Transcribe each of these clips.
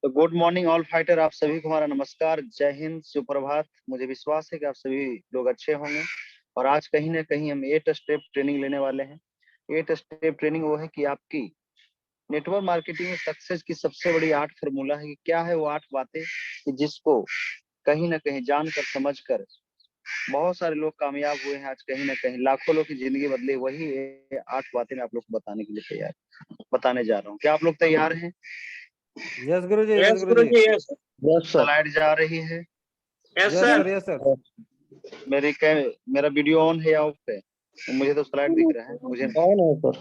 तो good morning all fighter, आप सभी को हमारा नमस्कार, जय हिंद, सुप्रभात। मुझे विश्वास है कि आप सभी लोग अच्छे होंगे। और आज कहीं ना कहीं हम 8 स्टेप ट्रेनिंग लेने वाले हैं। 8 स्टेप ट्रेनिंग वो है कि आपकी नेटवर्क मार्केटिंग में सक्सेस की सबसे बड़ी 8 फॉर्मूला है कि क्या है वो 8 बातें कि जिसको कहीं ना कहीं जानकर समझकर बहुत सारे लोग कामयाब हुए हैं। आज कहीं ना कहीं लाखों लोग की जिंदगी बदली, वही 8 बातें मैं आप लोग को बताने के लिए बताने जा रहा हूँ। क्या आप लोग तैयार हैं? यस गुरु जी, यस गुरु जी, यस यस सर। स्लाइड जा रही है? Yes yes sir, sir, yes sir. मेरा वीडियो ऑन है या ऑफ है? मुझे तो स्लाइड दिख रहा है, मुझे ऑन है सर।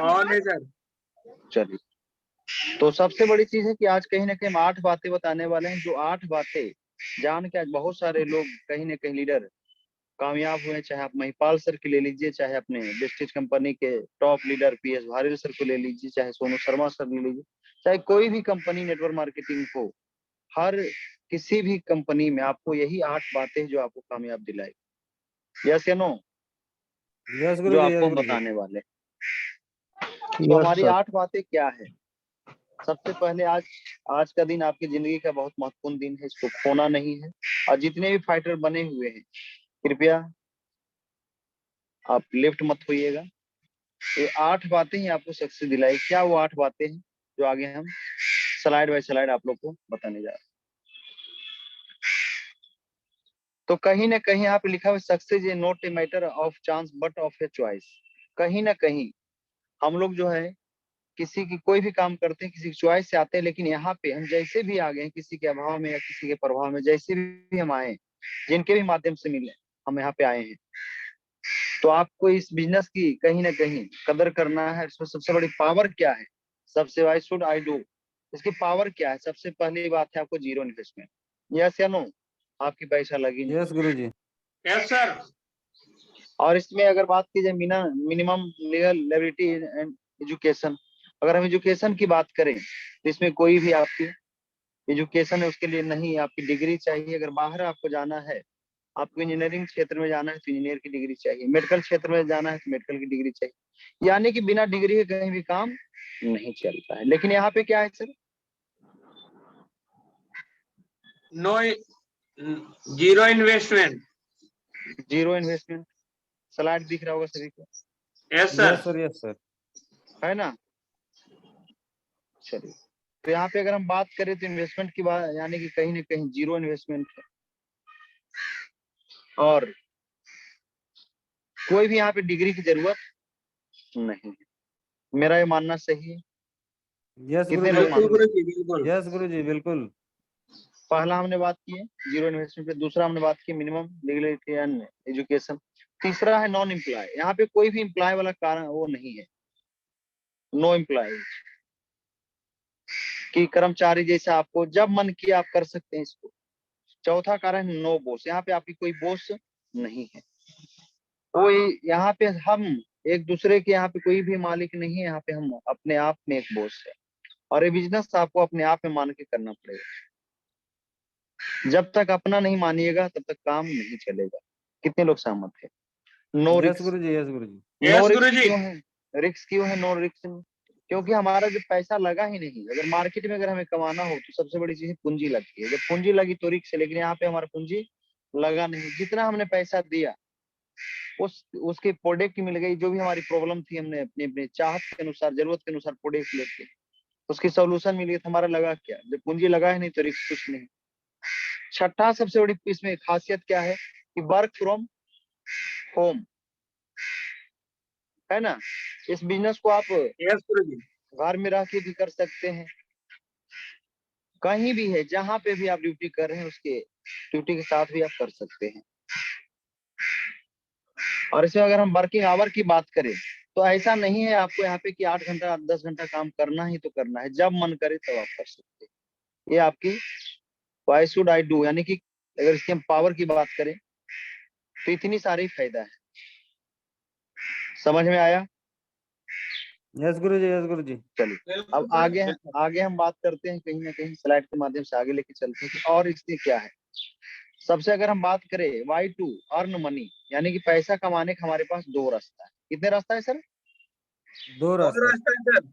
ऑन है सर। चलिए, तो सबसे बड़ी चीज है कि आज कहीं ना कहीं हम 8 बातें बताने वाले हैं, जो 8 बातें जान के आज बहुत सारे लोग कहीं ना कहीं लीडर कामयाब हुए। चाहे आप महिपाल सर की ले लीजिए, चाहे अपने वेस्टेज कंपनी के top leader PS Bharill sir को ले लीजिए, चाहे सोनू शर्मा सर ले लीजिए, चाहे कोई भी कंपनी नेटवर्क मार्केटिंग को, हर किसी भी कंपनी में आपको यही 8 बातें जो आपको कामयाब दिलाएगी। यस या नो? यस गुरु जो जी, आपको यस गुरु जी। बताने वाले। तो यस हमारी सर। 8 बातें क्या है? सबसे पहले, आज का दिन आपकी जिंदगी का बहुत महत्वपूर्ण दिन है, इसको खोना नहीं है। और जितने भी फाइटर बने हुए हैं, कृपया आप लिफ्ट मत होइएगा। ये 8 बातें ही आपको सक्सेस दिलाई। क्या वो 8 बातें हैं जो आगे हम स्लाइड बाय स्लाइड आप लोग को बताने जा रहे हैं। तो कहीं ना कहीं यहाँ पे लिखा हुआ success is not a matter of chance but of a choice. कहीं ना कहीं हम लोग जो है किसी की कोई भी काम करते हैं, किसी की चॉइस से आते हैं, लेकिन यहाँ पे हम जैसे भी आ गए, किसी के अभाव में या किसी के प्रभाव में, जैसे भी हम आए, जिनके भी माध्यम से मिले, हम यहाँ पे आए हैं। तो आपको इस बिजनेस की कहीं ना कहीं कदर करना है। इसमें सबसे बड़ी पावर क्या है? सबसे वाई शुड आई डू, इसकी पावर क्या है? सबसे पहली बात है आपको जीरो इन्वेस्टमेंट। यस या नो? आपकी पैसा लगी नहीं। यस गुरु जी। Yes sir. और इसमें अगर बात की जाए minimum legal liability and education, अगर हम एजुकेशन की बात करें तो इसमें कोई भी आपकी एजुकेशन है उसके लिए नहीं, आपकी डिग्री चाहिए। अगर बाहर आपको जाना है, आपको इंजीनियरिंग क्षेत्र में जाना है तो इंजीनियर की डिग्री चाहिए, मेडिकल क्षेत्र में जाना है तो मेडिकल की डिग्री चाहिए। यानी कि बिना डिग्री के कहीं भी काम नहीं चलता है। लेकिन यहाँ पे क्या है sir? No, zero investment. Zero investment. Slide दिख रहा होगा सभी को? Yes yes sir. Sir, yes sir. है ना? चलिए, तो यहाँ पे अगर हम बात करें तो इन्वेस्टमेंट की बात, यानी कि कहीं ना कहीं जीरो इन्वेस्टमेंट है। और कोई भी यहाँ पे डिग्री की जरूरत नहीं है। मेरा ये मानना सही है? यस गुरु कितने जी, लोग बिल्कुल मानते गुरु हैं? जी, बिल्कुल। यस गुरु जी, बिल्कुल। पहला हमने बात की है जीरो इन्वेस्टमेंट पे, दूसरा हमने बात की मिनिमम लीगलिटी एंड एजुकेशन, तीसरा है नॉन एम्प्लॉय। यहाँ पे कोई भी एम्प्लॉय वाला कारण वो नहीं है, नो एम्प्लॉय, कि कर्मचारी जैसा आपको जब मन किया आप कर सकते हैं इसको। चौथा कारण है नो बॉस, यहाँ पे आपकी कोई बॉस नहीं है। कोई यहाँ पे हम एक दूसरे के यहाँ पे कोई भी मालिक नहीं है, यहाँ पे हम अपने आप में एक बॉस है। और ये बिजनेस आपको अपने आप में मान के करना पड़ेगा। जब तक अपना नहीं मानिएगा तब तक काम नहीं चलेगा। कितने लोग सहमत है? नो यस रिक्स। गुरु जी, यस गुरु जी। नो यस रिक्स गुरु जी। क्यों है? रिक्स क्यों है नो रिक्स? क्योंकि हमारा जब पैसा लगा ही नहीं। अगर मार्केट में अगर हमें कमाना हो तो सबसे बड़ी चीज पूंजी लगती है। जब पूंजी लगी तो रिक्स है, लेकिन यहाँ पे हमारा पूंजी लगा नहीं। जितना हमने पैसा दिया उसके प्रोडक्ट मिल गई। जो भी हमारी प्रॉब्लम थी, हमने अपने अपने चाहत के अनुसार, जरूरत के अनुसार प्रोडक्ट लेके उसकी सोल्यूशन मिल गई। तो हमारा लगा क्या? जब पूंजी लगा है नहीं तो रिस्क कुछ नहीं। छठा सबसे बड़ी इसमें खासियत क्या है कि वर्क फ्रॉम होम, है ना? इस बिजनेस को आप यस गुरु जी। घर में रह के भी कर सकते हैं, कहीं भी है, जहां पे भी आप ड्यूटी कर रहे हैं उसके ड्यूटी के साथ भी आप कर सकते हैं। और इसमें अगर हम वर्किंग आवर की बात करें तो ऐसा नहीं है आपको यहाँ पे कि 8 घंटा 10 घंटा काम करना ही तो करना है। जब मन करे तब आप कर सकते हैं। ये आपकी वाई शुड आई डू, यानी कि अगर इसकी हम पावर की बात करें तो इतनी सारी फायदा है। समझ में आया? यस गुरु जी, यस गुरु जी। चलिए, अब आगे हम बात करते हैं, कहीं ना कहीं स्लाइड के माध्यम से आगे लेके चलते हैं कि और इसमें क्या है। सबसे अगर हम बात करें वाई टू अर्न मनी, यानी कि पैसा कमाने का हमारे पास 2 रास्ता है। कितने रास्ता है सर? दो और रास्ता। रास्ता है सर।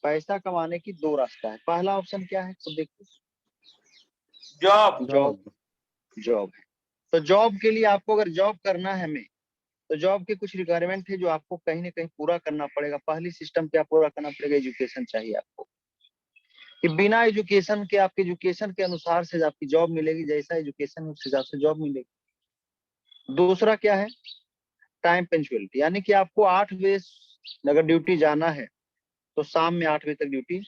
पैसा कमाने की दो रास्ता है। पहला ऑप्शन क्या है तो देखिए, जॉब। जॉब। जॉब है, तो जॉब के लिए आपको अगर जॉब करना है हमें, तो जॉब के कुछ रिक्वायरमेंट है जो आपको कहीं ना कहीं पूरा करना पड़ेगा। पहली सिस्टम क्या पूरा करना पड़ेगा, एजुकेशन चाहिए आपको, कि बिना एजुकेशन के, आपके एजुकेशन के अनुसार से आपकी जॉब मिलेगी, जैसा एजुकेशन है उस हिसाब से जॉब मिलेगी। दूसरा क्या है, टाइम पंक्चुअलिटी, यानी कि आपको 8 बजे अगर ड्यूटी जाना है तो शाम में 8 बजे तक ड्यूटी,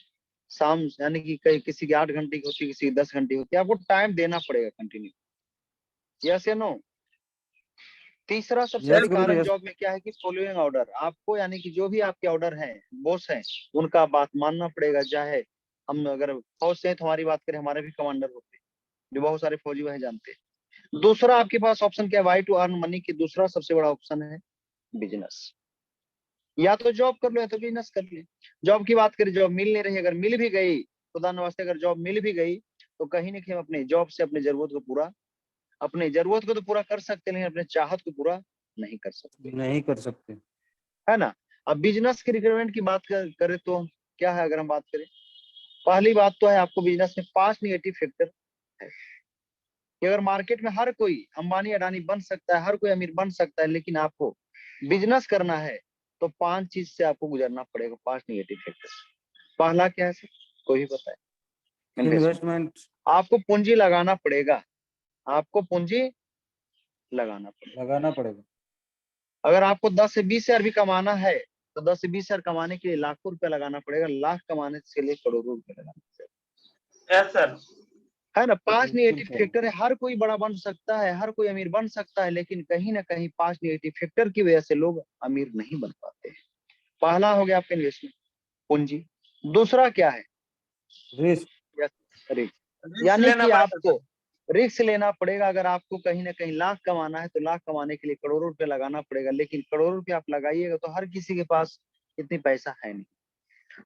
शाम यानी कि कहीं किसी की 8 घंटे की होती है, किसी की 10 घंटे होती है, आपको टाइम देना पड़ेगा कंटिन्यू। यस या नो। तीसरा सबसे यस बड़ी गुरुजी, कारण यस। जॉब में क्या है कि फॉलोइंग ऑर्डर, आपको यानी कि जो भी आपके ऑर्डर हैं, बॉस हैं, उनका बात मानना पड़ेगा। चाहे हम अगर फौज से हैं तो हमारी बात करें, हमारे भी कमांडर होते हैं जो बहुत सारे फौजी वह जानते हैं। दूसरा आपके पास ऑप्शन क्या है, वाई टू अर्न मनी की दूसरा सबसे बड़ा ऑप्शन है बिजनेस। या तो जॉब कर लो या तो बिजनेस कर ले। जॉब की बात करें, जॉब मिल नहीं रही, अगर मिल भी गई, खुदा न वास्ते अगर जॉब मिल भी गई, तो कहीं ना कहीं हम अपने जॉब से अपनी जरूरत को पूरा, अपने जरूरत को तो पूरा कर सकते हैं लेकिन अपने चाहत को पूरा नहीं कर सकते, नहीं कर सकते। है ना। अब बिजनेस के रिक्वायरमेंट की बात करें तो क्या है, अगर हम बात करें, पहली बात तो है आपको बिजनेस में 5 निगेटिव फैक्टर है कि अगर मार्केट में हर कोई अंबानी अडानी बन सकता है, हर कोई अमीर बन सकता है, लेकिन आपको बिजनेस करना है तो 5 चीज से आपको गुजरना पड़ेगा, 5 निगेटिव फैक्टर। पहला क्या है सर, कोई भी बताए। इन्वेस्टमेंट, इन्वेस्टमेंट आपको पूंजी लगाना पड़ेगा, आपको पूंजी लगाना पड़ेगा। लगाना पड़ेगा। अगर आपको 10 से 20 हजार भी कमाना है तो 10 से 20 हजार कमाने के लिए लाखों रुपया लगाना पड़ेगा, लाख कमाने के लिए करोड़ों रुपया लगाना पड़ेगा, यस सर। है ना। 5 बिल्कुल निगेटिव सही। फैक्टर है, हर कोई बड़ा बन सकता है, हर कोई अमीर बन सकता है, लेकिन कहीं ना कहीं 5 निगेटिव फैक्टर की वजह से लोग अमीर नहीं बन पाते हैं। पहला हो गया आपका इन्वेस्टमेंट, पूंजी। दूसरा क्या है, रिस्क। रिस्क, रिस्क यानी लेना कि पड़ेगा आपको सर। रिस्क लेना पड़ेगा। अगर आपको कहीं ना कहीं लाख कमाना है तो लाख कमाने के लिए करोड़ों रुपए लगाना पड़ेगा, लेकिन करोड़ों रुपए आप लगाइएगा तो हर किसी के पास इतनी पैसा है नहीं।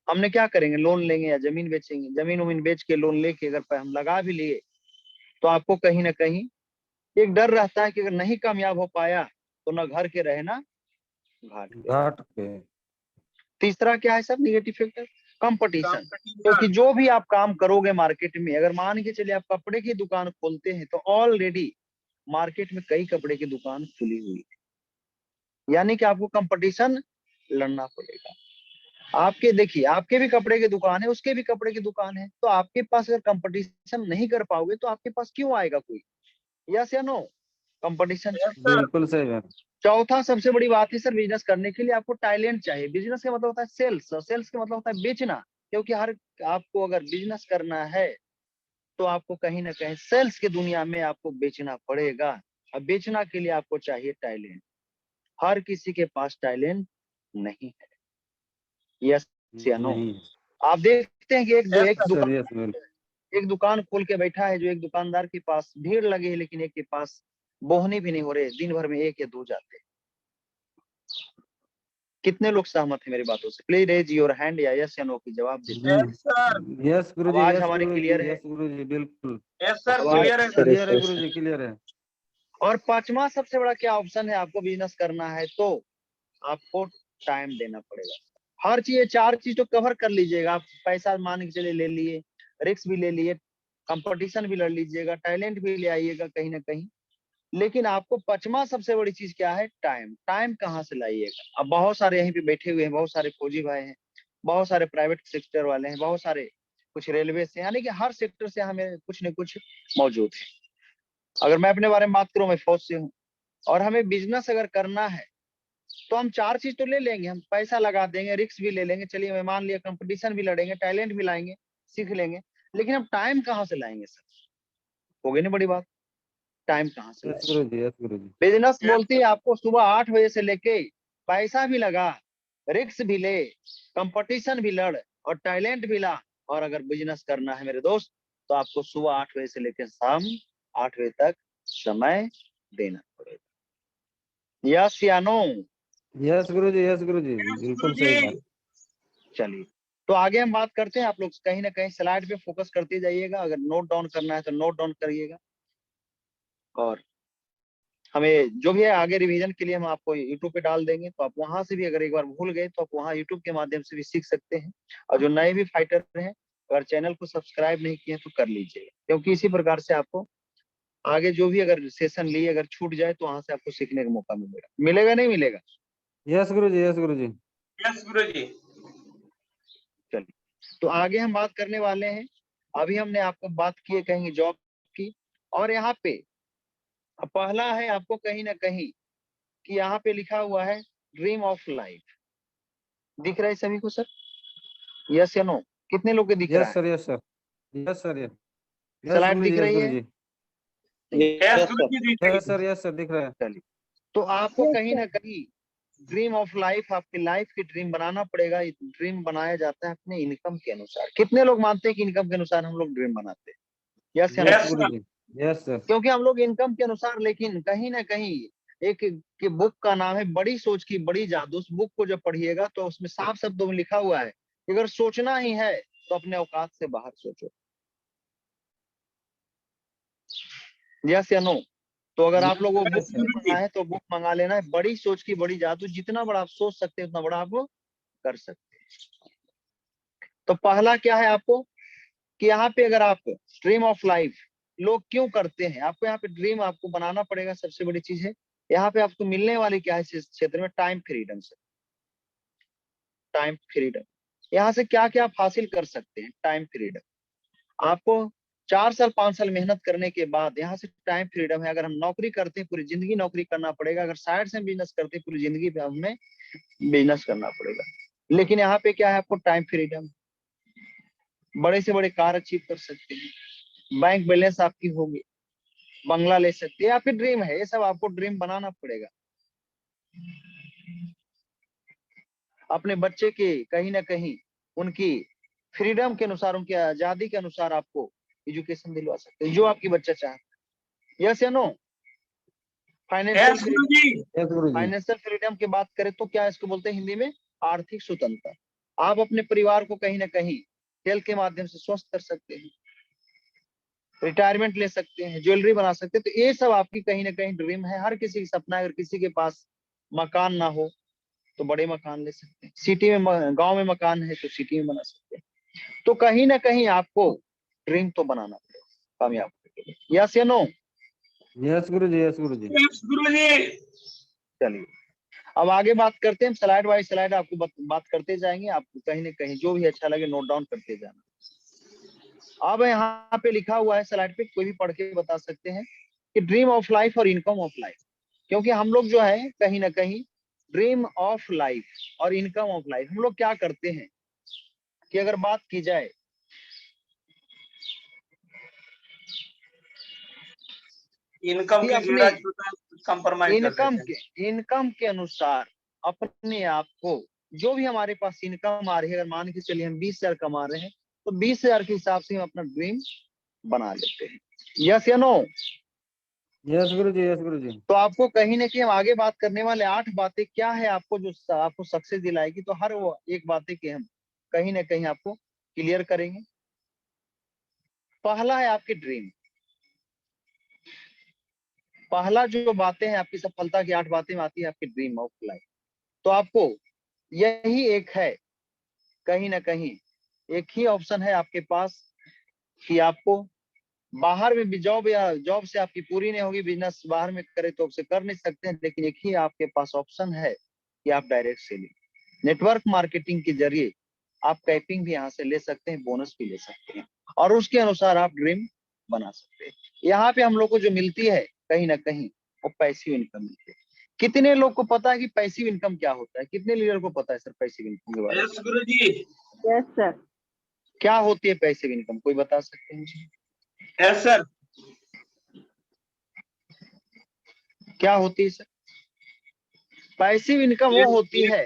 हमने क्या करेंगे, लोन लेंगे या जमीन बेचेंगे, जमीन वमीन बेच के लोन लेके अगर हम लगा भी लिए तो आपको कहीं ना कहीं एक डर रहता है कि अगर नहीं कामयाब हो पाया तो ना घर के रहे ना घाट के। घाट पे। तीसरा क्या है सर निगेटिव फैक्टर, कंपटीशन। क्योंकि कंपटीशन। जो भी आप काम करोगे मार्केट में, अगर मान के चलिए आप कपड़े की दुकान खोलते हैं तो ऑलरेडी मार्केट में कई कपड़े की दुकान खुली हुई है, यानी कि आपको कंपटीशन लड़ना पड़ेगा। आपके देखिए, आपके भी कपड़े की दुकान है, उसके भी कपड़े की दुकान है, तो आपके पास अगर कंपटीशन नहीं कर पाओगे तो आपके पास क्यों आएगा कोई, यस या नो। कंपटीशन यस चाहिए। सर। बिल्कुल सही है। चौथा सबसे बड़ी बात है सर, बिजनेस करने के लिए आपको टैलेंट चाहिए। बिजनेस का मतलब होता है सेल्स, और सेल्स का मतलब होता है बेचना। क्योंकि हर, आपको अगर बिजनेस करना है तो आपको कहीं ना कहीं सेल्स की दुनिया में आपको बेचना पड़ेगा, और बेचना के लिए आपको चाहिए टैलेंट। हर किसी के पास टैलेंट नहीं है, यस या नो। नहीं। आप देखते हैं कि यस एक सर। सर दुकान, यस बिल्कुल। एक दुकान खोल के बैठा है, जो एक दुकानदार के पास भीड़ लगी है, लेकिन एक के पास बोहनी भी नहीं हो रहे, दिन भर में 1 या 2 जाते हैं। कितने लोग सहमत हैं मेरी बातों से, प्लीज रेज योर हैंड या यस या नो की जवाब देते हैं। Yes sir. यस गुरुजी, आवाज यस हमारी गुरुजी, क्लियर है, यस गुरुजी, बिल्कुल यस सर आवाज क्लियर है सर। सर क्लियर है सर सर। गुरुजी, क्लियर है। और पांचवा सबसे बड़ा क्या ऑप्शन है, आपको बिजनेस करना है तो आपको टाइम देना पड़ेगा। हर चीज, 4 चीज तो कवर कर लीजिएगा आप, पैसा मान के चले ले लिए, रिस्क भी ले लिए, कंपटीशन भी लड़ लीजिएगा, टैलेंट भी ले आइएगा कहीं ना कहीं, लेकिन आपको पांचवा सबसे बड़ी चीज क्या है, टाइम। टाइम कहाँ से लाइएगा। अब बहुत सारे यहीं पे बैठे हुए हैं, बहुत सारे फौजी भाई हैं, बहुत सारे प्राइवेट सेक्टर वाले हैं, बहुत सारे कुछ रेलवे से, यानी कि हर सेक्टर से हमें कुछ न कुछ मौजूद है। अगर मैं अपने बारे में बात करूं, मैं फौज से हूँ, और हमें बिजनेस अगर करना है तो हम 4 चीज तो ले लेंगे, हम पैसा लगा देंगे, रिस्क भी ले लेंगे, चलिए मैं मान लिया कंपटीशन भी लड़ेंगे, टैलेंट भी लाएंगे, सीख लेंगे, लेकिन हम टाइम कहाँ से लाएंगे सर, हो गई ना बड़ी बात, टाइम कहाँ से यस लाएंगे। गुरुजी, यस गुरुजी। बिजनेस यस बोलती है आपको सुबह 8 बजे से लेके पैसा भी लगा, रिस्क भी ले, कंपटीशन भी लड़, और टैलेंट भी ला, और अगर बिजनेस करना है मेरे दोस्त तो आपको सुबह 8 बजे से लेकर शाम 8 बजे तक समय देना पड़ेगा, यस या नो। यस गुरुजी, यस गुरुजी, बिल्कुल जी। सही बात। चलिए, तो आगे हम बात करते हैं। आप लोग कहीं ना कहीं स्लाइड पे फोकस करते जाइएगा, अगर नोट डाउन करना है तो नोट डाउन करिएगा। और हमें जो भी है आगे रिवीजन के लिए हम आपको यूट्यूब पे डाल देंगे, तो आप वहां से भी अगर एक बार भूल गए तो आप वहां यूट्यूब के माध्यम से भी सीख सकते हैं। और जो नए भी फाइटर हैं, अगर चैनल को सब्सक्राइब नहीं किए तो कर लीजिए, क्योंकि इसी प्रकार से आपको आगे जो भी अगर सेशन लिए अगर छूट जाए तो वहां से आपको सीखने का मौका मिलेगा। मिलेगा नहीं मिलेगा? Yes guruji, yes guruji. Yes गुरुजी। चलिए, तो आगे हम बात करने वाले हैं। अभी हमने आपको बात की है कहेंगे जॉब की, और यहाँ पे पहला है आपको कहीं ना कहीं कि यहाँ पे लिखा हुआ है ड्रीम ऑफ लाइफ। दिख रहा है सभी को सर? यस या नो? कितने लोग के दिख रहा यस है? Sir, yes sir, yes sir, yes slide guruji, दिख यस रही है? Guruji. Yes guruji ji. Yes sir, yes sir, दिख रहा है। चलिए, तो आपको कहीं ना कहीं ड्रीम ऑफ लाइफ, आपकी लाइफ की ड्रीम बनाना पड़ेगा। ड्रीम बनाया जाता है अपने इनकम के अनुसार। कितने लोग मानते हैं कि इनकम के अनुसार हम लोग ड्रीम बनाते हैं? यस या नो? यस Yes, गुरुजी, यस सर। क्योंकि हम लोग इनकम के अनुसार, लेकिन कहीं ना कहीं एक की बुक का नाम है बड़ी सोच की बड़ी जादू। उस बुक को जब पढ़िएगा तो उसमें साफ शब्दों में लिखा हुआ है कि अगर सोचना ही है तो अपने औकात से बाहर सोचो। यस या नो? तो अगर आप लोग वो बुक Yes, नहीं गुरुजी। पढ़ा है तो बुक मंगा लेना है, बड़ी सोच की बड़ी जादू। जितना बड़ा आप सोच सकते हैं उतना बड़ा आप कर सकते हैं। तो पहला क्या है आपको कि यहाँ पे अगर आप ड्रीम ऑफ लाइफ लोग क्यों करते हैं, आपको यहाँ पे ड्रीम आपको बनाना पड़ेगा। सबसे बड़ी चीज है यहाँ पे आपको मिलने वाली क्या है इस क्षेत्र में? टाइम फ्रीडम से। टाइम फ्रीडम, यहाँ से क्या क्या आप हासिल कर सकते हैं? Time freedom. आपको 4 साल 5 साल मेहनत करने के बाद यहाँ से टाइम फ्रीडम है। अगर हम नौकरी करते हैं पूरी जिंदगी नौकरी करना पड़ेगा, अगर साइड से बिजनेस करते हैं पूरी जिंदगी पे हमें बिजनेस करना पड़ेगा। लेकिन यहाँ पे क्या है? आपको टाइम फ्रीडम, बड़े से बड़े कार अचीव कर सकते हैं, बैंक बैलेंस आपकी होगी, बंगला ले सकते हैं। या फिर ड्रीम है, ये सब आपको ड्रीम बनाना पड़ेगा। अपने बच्चे के कहीं ना कहीं उनकी फ्रीडम के अनुसार, उनकी आजादी के अनुसार आपको एजुकेशन दिलवा सकते हैं जो आपकी बच्चा चाहता है। यस या no? Financial yes freedom. Guruji. Yes guruji. Financial freedom की बात करें तो क्या इसको बोलते हैं हिंदी में? आर्थिक स्वतंत्रता। आप अपने परिवार को कहीं ना कहीं खेल के माध्यम से स्वस्थ कर सकते हैं, रिटायरमेंट ले सकते हैं, ज्वेलरी बना सकते हैं। तो ये सब आपकी कहीं ना कहीं ड्रीम है। हर किसी की सपना है। अगर किसी के पास मकान ना हो तो बड़े मकान ले सकते हैं, सिटी में गांव में मकान है तो सिटी में बना सकते हैं। तो कहीं ना कहीं आपको ड्रीम तो बनाना पड़ेगा कामयाब होने के लिए। यस या no? Yes guruji, yes guruji. Yes गुरुजी। चलिए, अब आगे बात करते हैं। स्लाइड बाय स्लाइड आपको बात करते जाएंगे। आपको कहीं ना कहीं जो भी अच्छा लगे नोट डाउन करते जाना। अब यहाँ पे लिखा हुआ है स्लाइड पे, कोई भी पढ़ के बता सकते हैं कि ड्रीम ऑफ लाइफ और इनकम ऑफ लाइफ। क्योंकि हम लोग जो है कहीं ना कहीं ड्रीम ऑफ लाइफ और इनकम ऑफ लाइफ हम लोग क्या करते हैं कि अगर बात की जाए इनकम कि की अपने जोड़ा छोटा कंप्रोमाइज कर इनकम देते हैं। इनकम के अनुसार अपने आप को, जो भी हमारे पास इनकम आ रही है, अगर मान के चलिए हम 20,000 कमा रहे हैं तो 20,000 के हिसाब से हम अपना ड्रीम बना लेते हैं। यस या नो? यस गुरुजी, यस गुरुजी। तो आपको कहीं ना कहीं हम आगे बात करने वाले 8 बातें क्या है आपको जो आपको सक्सेस दिलाएगी। तो हर वो एक बातें की हम कहीं ना कहीं आपको क्लियर करेंगे। पहला है आपकी ड्रीम। पहला जो बातें हैं आपकी सफलता की 8 बातें में आती है आपकी ड्रीम ऑफ लाइफ। तो आपको यही एक है कहीं ना कहीं, एक ही ऑप्शन है आपके पास कि आपको बाहर में भी जॉब, या जॉब से आपकी पूरी नहीं होगी, बिजनेस बाहर में करे तो आपसे कर नहीं सकते हैं, लेकिन एक ही आपके पास ऑप्शन है कि आप डायरेक्ट सेलिंग नेटवर्क मार्केटिंग के जरिए आप कैपिंग भी यहाँ से ले सकते हैं, बोनस भी ले सकते हैं, और उसके अनुसार आप ड्रीम बना सकते हैं। यहाँ पे हम लोग को जो मिलती है कहीं ना कहीं वो पैसिव इनकम मिलती है। कितने लोग को पता है कि पैसिव इनकम क्या होता है? कितने लीडर को पता है सर पैसिव इनकम के बारे में? यस गुरुजी। Yes sir. क्या होती है पैसिव इनकम, कोई बता सकते हैं मुझे? Yes sir. क्या होती है सर? पैसिव इनकम वो होती है,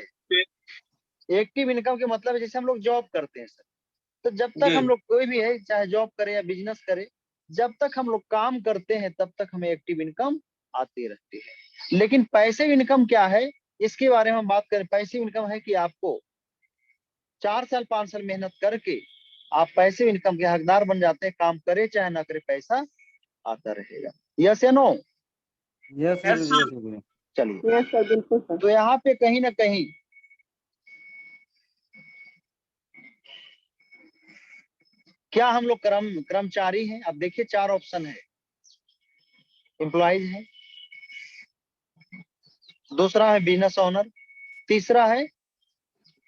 एक्टिव इनकम के मतलब है जैसे हम लोग जॉब करते हैं सर, तो जब तक जी। हम लोग कोई भी है चाहे जॉब करे या बिजनेस करे, जब तक हम लोग काम करते हैं तब तक हमें एक्टिव इनकम आती रहती है। लेकिन पैसिव इनकम क्या है इसके बारे में हम बात करें। पैसिव इनकम है कि आपको 4 साल 5 साल मेहनत करके आप पैसिव इनकम के हकदार बन जाते हैं। काम करे चाहे ना करे पैसा आता रहेगा। यस या नो? यस गुरु जी, sir. यस गुरु जी। चलिए, यस सर, बिल्कुल सर। तो यहाँ पे कहीं ना कहीं क्या हम लोग कर्मचारी हैं? अब देखिए 4 ऑप्शन है। एम्प्लॉइज है, दूसरा है बिजनेस ओनर, तीसरा है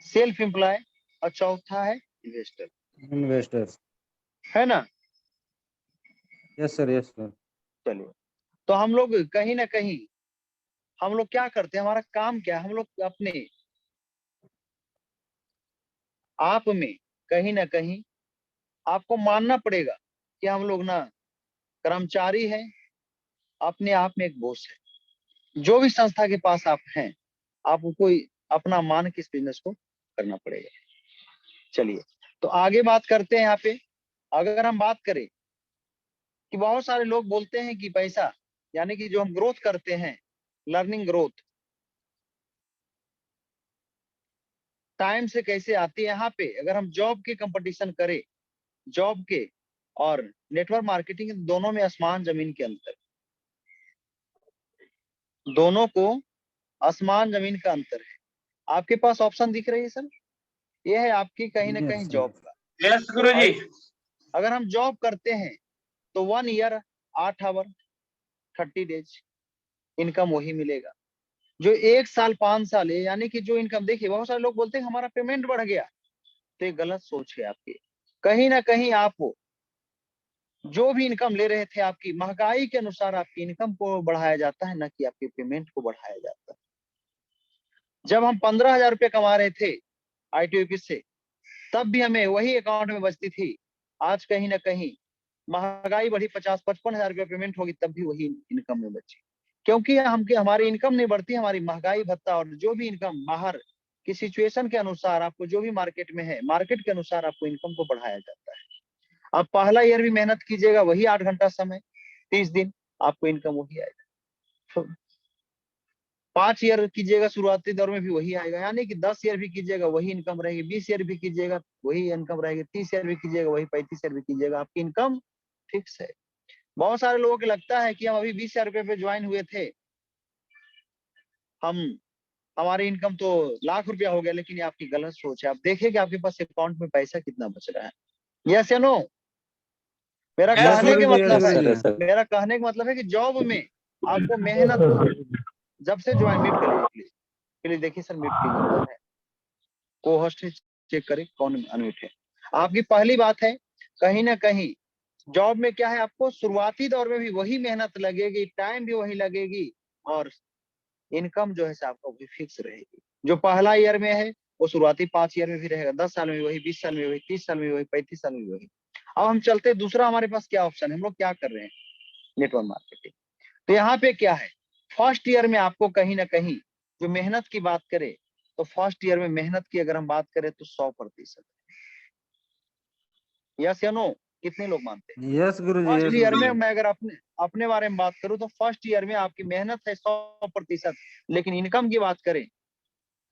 सेल्फ एम्प्लॉय और चौथा है इन्वेस्टर, इन्वेस्टर्स। है ना। Yes sir, yes sir. चलिए, तो हम लोग कहीं ना कहीं हम लोग क्या करते हैं, हमारा काम क्या है, हम लोग अपने आप में कहीं ना कहीं आपको मानना पड़ेगा कि हम लोग ना कर्मचारी हैं, अपने आप में एक बॉस है। जो भी संस्था के पास आप हैं, आपको अपना मान के इस बिजनेस को करना पड़ेगा। चलिए, तो आगे बात करते हैं। यहाँ पे अगर हम बात करें कि बहुत सारे लोग बोलते हैं कि पैसा, यानी कि जो हम ग्रोथ करते हैं, लर्निंग ग्रोथ टाइम से कैसे आती है। यहाँ पे अगर हम जॉब के कंपटीशन करें, जॉब के और नेटवर्क मार्केटिंग, दोनों में आसमान जमीन के अंतर, दोनों को आसमान जमीन का अंतर है। आपके पास ऑप्शन दिख रही है सर, ये है आपकी कहीं ना कहीं यस जॉब सर। का। Yes, Guruji. अगर हम जॉब करते हैं तो 1 ईयर 8 आवर 30 डेज इनकम वही मिलेगा। जो 1 साल 5 साल है, यानी कि जो इनकम, देखिए बहुत सारे लोग बोलते हैं हमारा पेमेंट बढ़ गया, तो ये गलत सोच है आपकी। कहीं ना कहीं आप जो भी इनकम ले रहे थे, आपकी महंगाई के अनुसार आपकी इनकम को बढ़ाया जाता है, न कि आपके पेमेंट को बढ़ाया जाता है। जब हम 15,000 रुपये कमा रहे थे ITO ऑफिस से, तब भी हमें वही अकाउंट में बचती थी। आज कहीं ना कहीं महंगाई बढ़ी, 50-55 हजार रुपये पेमेंट होगी, तब भी वही इनकम में बची, क्योंकि हमारी इनकम नहीं बढ़ती, हमारी महंगाई भत्ता और जो भी इनकम बाहर की सिचुएशन के अनुसार, आपको जो भी मार्केट में है, मार्केट के अनुसार आपको इनकम को बढ़ाया जाता है। आप पहला ईयर भी मेहनत कीजिएगा, वही 8 घंटा समय 30 दिन, आपको इनकम वही आएगा। 5 ईयर कीजिएगा, शुरुआती दौर में भी वही आएगा, यानी कि 10 ईयर भी कीजिएगा वही इनकम रहेगी, 20 ईयर भी कीजिएगा वही इनकम रहेगी, 30 ईयर भी कीजिएगा वही, 35 ईयर भी कीजिएगा, आपकी इनकम फिक्स है। बहुत सारे लोगों को लगता है कि हम अभी 20,000 रुपये पे ज्वाइन हुए थे, हमारी इनकम तो लाख रुपया हो गया, लेकिन ये आपकी गलत सोच है। आप देखिए कि आपके पास अकाउंट में पैसा कितना बच रहा है। यस या नो? मेरा Yes, कहने के गुरुजी, यस मतलब है, गुरुजी। मेरा कहने का मतलब है कि जॉब में आपको मेहनत, जब से ज्वाइन, म्यूट कर लीजिए प्लीज, देखिए सर म्यूट कीजिए, कौन है को होस्ट है, चेक करें कौन अनम्यूट है। आपकी पहली बात है, कहीं ना कहीं जॉब में क्या है, आपको शुरुआती दौर में भी वही मेहनत लगेगी, टाइम भी वही लगेगी, और इनकम जो है आपका वही फिक्स रहेगी। जो पहला ईयर में है वो शुरुआती 5 ईयर में भी रहेगा, 10 साल में वही, 20 साल में वही, 30 साल में वही, 35 साल में वही। अब हम चलते, दूसरा हमारे पास क्या ऑप्शन है, हम लोग क्या कर रहे हैं, नेटवर्क मार्केटिंग। तो यहाँ पे क्या है, फर्स्ट ईयर में आपको कहीं ना कहीं जो मेहनत की बात करें, तो फर्स्ट ईयर में मेहनत की अगर हम बात करें तो 100%। यस या नो? कितने लोग मानते हैं? यस गुरुजी, फर्स्ट यस ईयर में गुरुजी। मैं अगर अपने अपने बारे में बात करूं, तो फर्स्ट ईयर में आपकी मेहनत है 100%, लेकिन इनकम की बात करें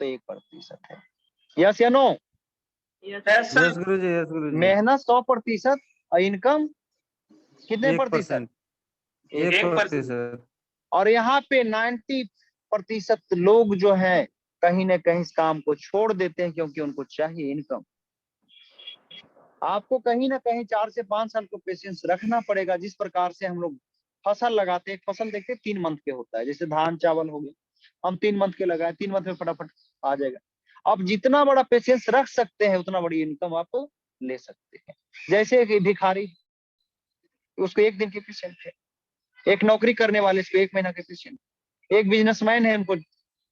तो 1% है। यस या no? Yes, sir. Yes guruji, yes गुरुजी। मेहनत 100% और इनकम कितने प्रतिशत? 1%। 1%। और यहाँ पे 90% लोग जो है कहीं ना कहीं इस काम को छोड़ देते हैं, क्योंकि उनको चाहिए इनकम। आपको कहीं ना कहीं 4 से 5 साल को पेशेंस रखना पड़ेगा। जिस प्रकार से हम लोग फसल लगाते हैं, फसल देखते हैं 3 मंथ के होता है, जैसे धान चावल हो गए, हम 3 मंथ के लगाए, 3 मंथ में फटाफट आ जाएगा। आप जितना बड़ा पेशेंस रख सकते हैं, उतना बड़ी इनकम आप ले सकते हैं। जैसे कि भिखारी, उसको 1 दिन के पेशेंट है, एक नौकरी करने वाले इसको 1 महीना के पेशेंट, एक बिजनेसमैन है, उनको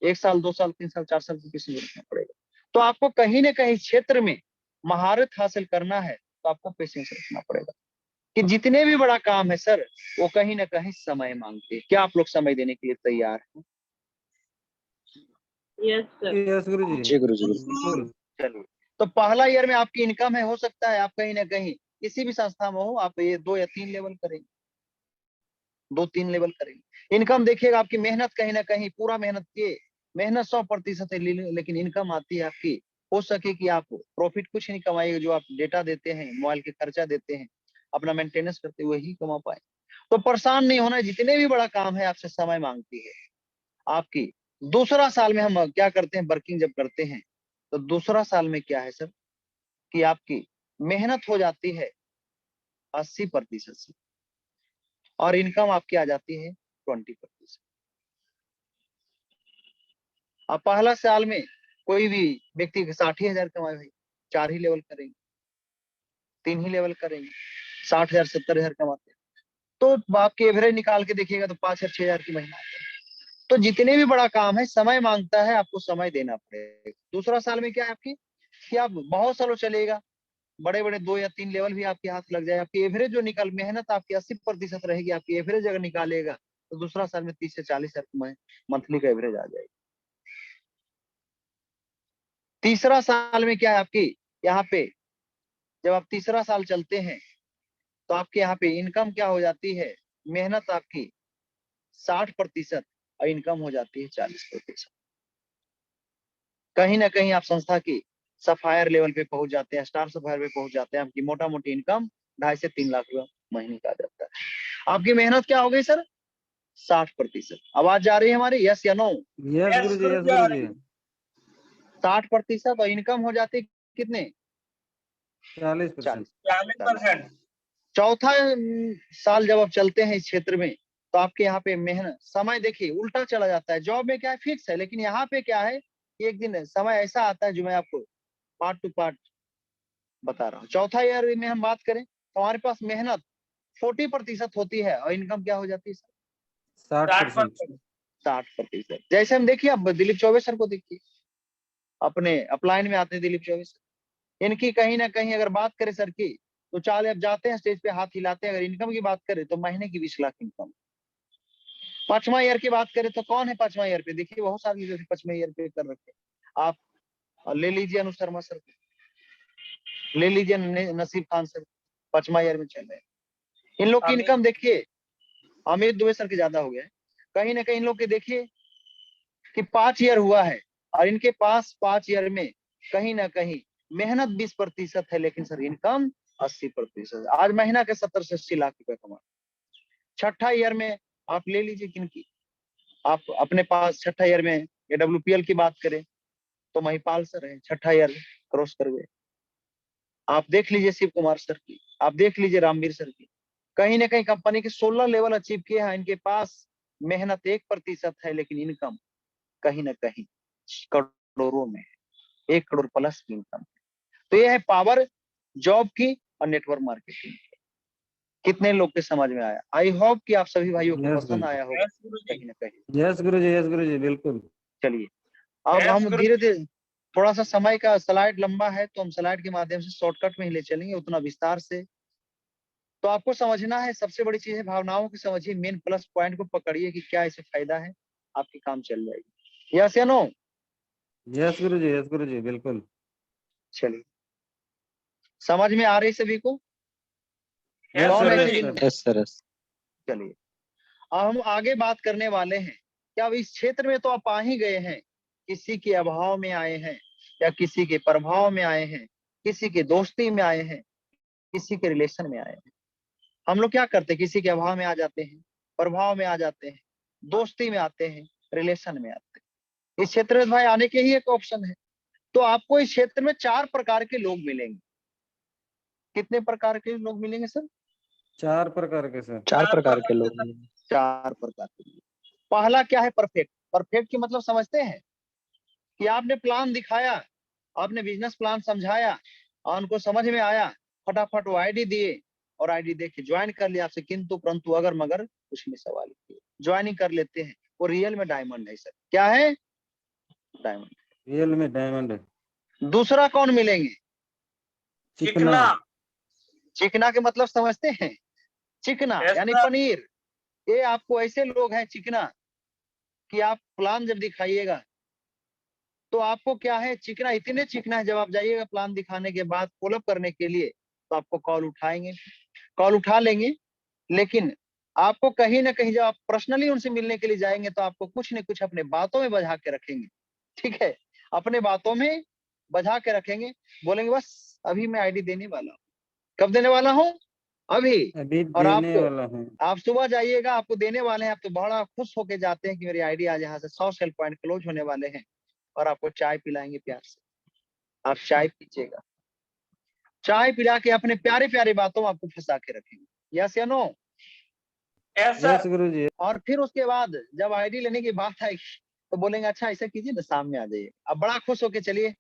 1 साल 2 साल 3 साल 4 साल की पेशेंट रखना पड़ेगा। तो आपको कहीं ना कहीं क्षेत्र में महारत हासिल करना है, तो आपको पेशेंस रखना पड़ेगा। कि जितने भी बड़ा काम है सर, वो कहीं ना कहीं समय मांगते हैं। क्या आप लोग समय देने के लिए तैयार हैं? Yes sir. यस गुरुजी, जी गुरु जी। बिल्कुल। चलिए, तो पहला ईयर में आपकी इनकम है, हो सकता है आप कहीं ना कहीं किसी भी संस्था में हो, आप ये 2 या 3 लेवल करेंगे, 2-3 लेवल करेंगे। इनकम देखिएगा आपकी मेहनत कहीं ना कहीं पूरा मेहनत किए, मेहनत 100% है, लेकिन इनकम आती है आपकी, हो सके कि आप प्रॉफिट कुछ नहीं कमाइए, जो आप डेटा देते हैं, मोबाइल के खर्चा देते हैं, अपना मेंटेनेंस करते हुए ही कमा पाए। तो परेशान नहीं होना, जितने भी बड़ा काम है आपसे समय मांगती है आपकी। दूसरा साल में हम क्या करते हैं, वर्किंग जब करते हैं तो दूसरा साल में क्या है सर कि आपकी मेहनत हो जाती है 80% से, और इनकम आपकी आ जाती है 20%। अब पहला साल में कोई भी व्यक्ति 60,000 कमाए भाई, 4 ही लेवल करेंगे, 3 ही लेवल करेंगे, 60,000 70,000 कमाते हैं, तो आपके एवरेज निकाल के देखिएगा तो 5,000 6,000 की महीना आता है। तो जितने भी बड़ा काम है समय मांगता है, आपको समय देना पड़ेगा। दूसरा साल में क्या है आपकी कि आप बहुत सालों चलेगा, बड़े बड़े 2 या 3 लेवल भी आपके हाथ लग जाए, आपकी एवरेज जो निकल मेहनत आपकी 80% रहेगी, आपकी एवरेज अगर निकालेगा तो दूसरा साल में 30 से 40,000 मंथली का एवरेज आ जाएगा। तीसरा साल में क्या है आपकी, यहाँ पे जब आप तीसरा साल चलते हैं तो आपके यहाँ पे इनकम क्या हो जाती है, मेहनत आपकी 60% और इनकम हो जाती है 40%। कहीं ना कहीं आप संस्था की सफायर लेवल पे पहुंच जाते हैं, स्टार सफायर पे पहुंच जाते हैं, आपकी मोटा मोटी इनकम 2.5 से 3 लाख रुपए महीने का आ जाता है। आपकी मेहनत क्या हो गई सर, 60%। आवाज जा रही है हमारी, यस या नो? यस यस गुरुजी, गुरु यस जी आ गुरुजी। रही है। 60% और इनकम हो जाती है कितने, 40%। 40। 40%। चौथा साल जब आप चलते हैं इस क्षेत्र में तो आपके यहाँ पे मेहनत समय देखिए उल्टा चला जाता है। जॉब में क्या है फिक्स है, लेकिन यहाँ पे क्या है कि एक दिन समय ऐसा आता है जो मैं आपको पार्ट टू पार्ट बता रहा हूँ। चौथा ईयर में हम बात करें तो हमारे पास मेहनत 40% होती है और इनकम क्या हो जाती है सर, 60%। 60%। 60%। जैसे हम देखिए, अब दिलीप चौबे सर को देखिए, अपने अपलाइन में आते हैं दिलीप चौबे सर, इनकी कहीं ना कहीं अगर बात करें सर की तो चाले अब जाते हैं स्टेज पे हाथ हिलाते हैं। अगर इनकम की बात करें तो महीने की 20 लाख इनकम। 5वां ईयर की बात करें तो कौन है 5वां ईयर पे, देखिए बहुत सारे लोग 5वें ईयर पे कर रखे हैं। आप ले लीजिए अनु शर्मा सर, ले लीजिए नसीब खान सर, 5वां ईयर में चल रहे हैं। इन लोग की अमित इनकम देखिए अमित दुबे सर के ज्यादा हो गया है। कहीं ना कहीं इन लोग के देखिए कि 5 ईयर हुआ है और इनके पास 5 ईयर में कहीं ना कहीं मेहनत 20% है, लेकिन सर इनकम 80%। आज महीना के 70 से 80 लाख रुपए कमा। छठा ईयर में आप ले लीजिए किनकी, आप अपने पास छठा ईयर में AWPL की बात करें तो महिपाल सर है, छठा ईयर क्रॉस कर गए। आप देख लीजिए शिव कुमार सर की, आप देख लीजिए रामवीर सर की, कहीं ना कहीं कंपनी के 16 लेवल अचीव किए हैं। इनके पास मेहनत 1% है, लेकिन इनकम कहीं ना कहीं करोड़ों में है, 1 करोड़ प्लस की इनकम। तो ये है पावर जॉब की और नेटवर्क मार्केटिंग। कितने लोग के समझ में आया? आई होप कि आप सभी भाइयों को यस पसंद गुरुजी, आया होगा यस गुरु जी। कहीं ना कहीं। यस गुरुजी, यस गुरुजी, बिल्कुल। चलिए अब यस हम गुरु धीरे जी। धीरे, थोड़ा सा समय का स्लाइड लंबा है तो हम स्लाइड के माध्यम से शॉर्टकट में ही ले चलेंगे, उतना विस्तार से तो आपको समझना है। सबसे बड़ी चीज है भावनाओं की समझिए, मेन प्लस पॉइंट को पकड़िए कि क्या इससे फायदा है, आपकी काम चल जाएगी। यस या नो? यस गुरुजी, यस गुरुजी, बिल्कुल। चलिए समझ में आ रही सभी को? यस यस कौन सर, गुरु ऐसे जी। यस जिन, सर। Yes sir yes. चलिए अब हम आगे बात करने वाले हैं कि अब इस क्षेत्र में तो आप आ ही गए हैं, किसी के अभाव में आए हैं या किसी के प्रभाव में आए हैं, किसी के दोस्ती में आए हैं, किसी के रिलेशन में आए हैं। हम लोग क्या करते हैं, किसी के अभाव में आ जाते हैं, प्रभाव में आ जाते हैं, दोस्ती में आते हैं, रिलेशन में आते हैं। इस क्षेत्र में भाई आने के ही एक ऑप्शन है। तो आपको इस क्षेत्र में 4 प्रकार के लोग मिलेंगे। कितने प्रकार के लोग मिलेंगे सर? 4 प्रकार के सर। 4 4 प्रकार के प्रकार के लोग सर। मिलेंगे। 4 प्रकार के लोग। पहला क्या है, परफेक्ट। परफेक्ट की मतलब समझते हैं कि आपने प्लान दिखाया, आपने बिजनेस प्लान समझाया और उनको समझ में आया, फटाफट वो आईडी दिए और आईडी दे के ज्वाइन कर लिया आपसे, किंतु परंतु अगर मगर कुछ नहीं सवाल किए, ज्वाइनिंग कर लेते हैं। वो रियल में डायमंड है सर। क्या है? डायमंड। रियल में डायमंड है। दूसरा कौन मिलेंगे? चिकना। चिकना। चिकना के मतलब समझते हैं? चिकना यस यानी सर। पनीर। ये आपको ऐसे लोग हैं चिकना कि आप प्लान जब दिखाइएगा तो आपको क्या है, चिकना इतने चिकना है, जब आप जाइएगा प्लान दिखाने के बाद फॉलोअप करने के लिए तो आपको कॉल उठाएंगे, कॉल उठा लेंगे। लेकिन आपको कहीं ना कहीं जब आप पर्सनली उनसे मिलने के लिए जाएंगे तो आपको कुछ न कुछ अपने बातों में बजा के रखेंगे। ठीक है, अपने बातों में बजा के रखेंगे, बोलेंगे बस अभी मैं आईडी देने वाला हूँ। कब देने वाला हूँ? अभी। अभी और देने आपको, वाला हूँ। आप सुबह जाइएगा, आपको देने वाले हैं, आप तो बड़ा खुश होके जाते हैं कि मेरी आईडी आज यहाँ से 100 सेल पॉइंट क्लोज होने वाले हैं, और आपको चाय पिलाएंगे प्यार से। आप चाय पीजिएगा, चाय पिला के अपने प्यारे प्यारे बातों में आपको फंसा के रखेंगे। यस या नो? Yes yes sir. गुरु जी। और फिर उसके बाद जब आईडी लेने की बात आएगी तो बोलेंगे अच्छा ऐसा कीजिए ना, सामने आ जाइए। अब बड़ा खुश होके चलिए,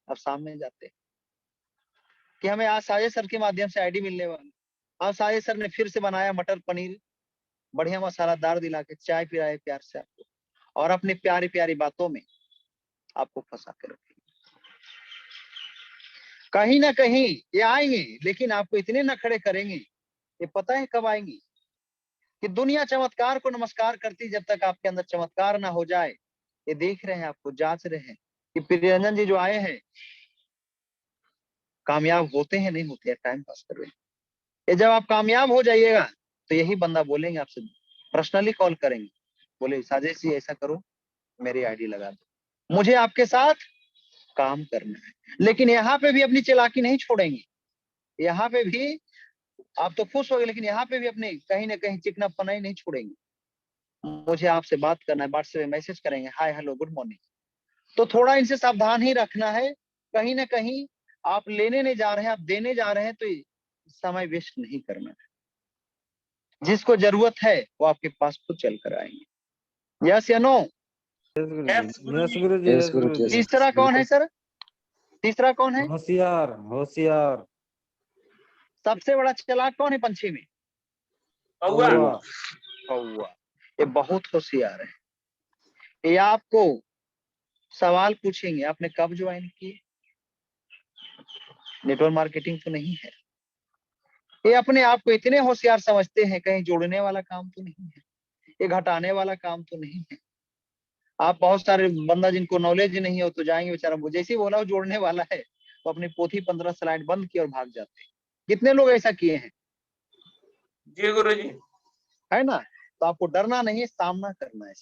अब सामने जाते हैं कि हमें आज साजिद सर के माध्यम से आईडी मिलने वाली। आज साजिद सर ने फिर से बनाया मटर पनीर, बढ़िया मसालादार दिला के चाय पिलाए प्यार से आपको, और अपने प्यारी प्यारी बातों में आपको फंसा के रखेंगे। कहीं ना कहीं ये आएंगे, लेकिन आपको इतने नखरे करेंगे, ये पता है कब आएंगी? कि दुनिया चमत्कार को नमस्कार करती, जब तक आपके अंदर चमत्कार ना हो जाए। ये देख रहे हैं, आपको जांच रहे हैं कि प्रियरंजन जी जो आए हैं कामयाब होते हैं नहीं होते हैं, टाइम पास कर रहे हैं। ये जब आप कामयाब हो जाइएगा तो यही बंदा बोलेंगे आपसे, पर्सनली कॉल करेंगे, बोले साजिश जी ऐसा करो, मेरी आईडी लगा दो, मुझे आपके साथ काम करना है। लेकिन यहाँ पे भी अपनी चालाकी नहीं छोड़ेंगे, यहाँ पे भी आप तो खुश हो गए, लेकिन यहाँ पे भी अपने कहीं ना कहीं चिकनापना ही नहीं छोड़ेंगे। मुझे आपसे बात करना है, व्हाट्सएप में मैसेज करेंगे, हाय हेलो गुड मॉर्निंग। तो थोड़ा इनसे सावधान ही रखना है। कहीं ना कहीं आप लेने नहीं जा रहे हैं, आप देने जा रहे हैं, तो समय वेस्ट नहीं करना है। जिसको जरूरत है वो आपके पास खुद चल कर आएंगे। यस या नो? यस गुरु यस जी। गुरु यस जी। गुरु जी। यस गुरु जी। तीसरा कौन है सर? तीसरा कौन है? होशियार। होशियार। सबसे बड़ा चालाक कौन है पंछी में? कौआ। कौवा। कौवा। ये बहुत होशियार है। ये आपको सवाल पूछेंगे, आपने कब ज्वाइन किए? नेटवर्क मार्केटिंग तो नहीं है। ये अपने आप को इतने होशियार समझते हैं, कहीं जोड़ने वाला काम तो नहीं है, ये घटाने वाला काम तो नहीं है। आप बहुत सारे बंदा जिनको नॉलेज नहीं हो तो जाएंगे बेचारा, वो जैसे ही बोला वो जोड़ने वाला है तो अपनी पोथी 15 स्लाइड बंद की और भाग जाते हैं। कितने लोग ऐसा किए हैं? जी गुरु जी। है ना? तो आपको डरना नहीं है, सामना करना है।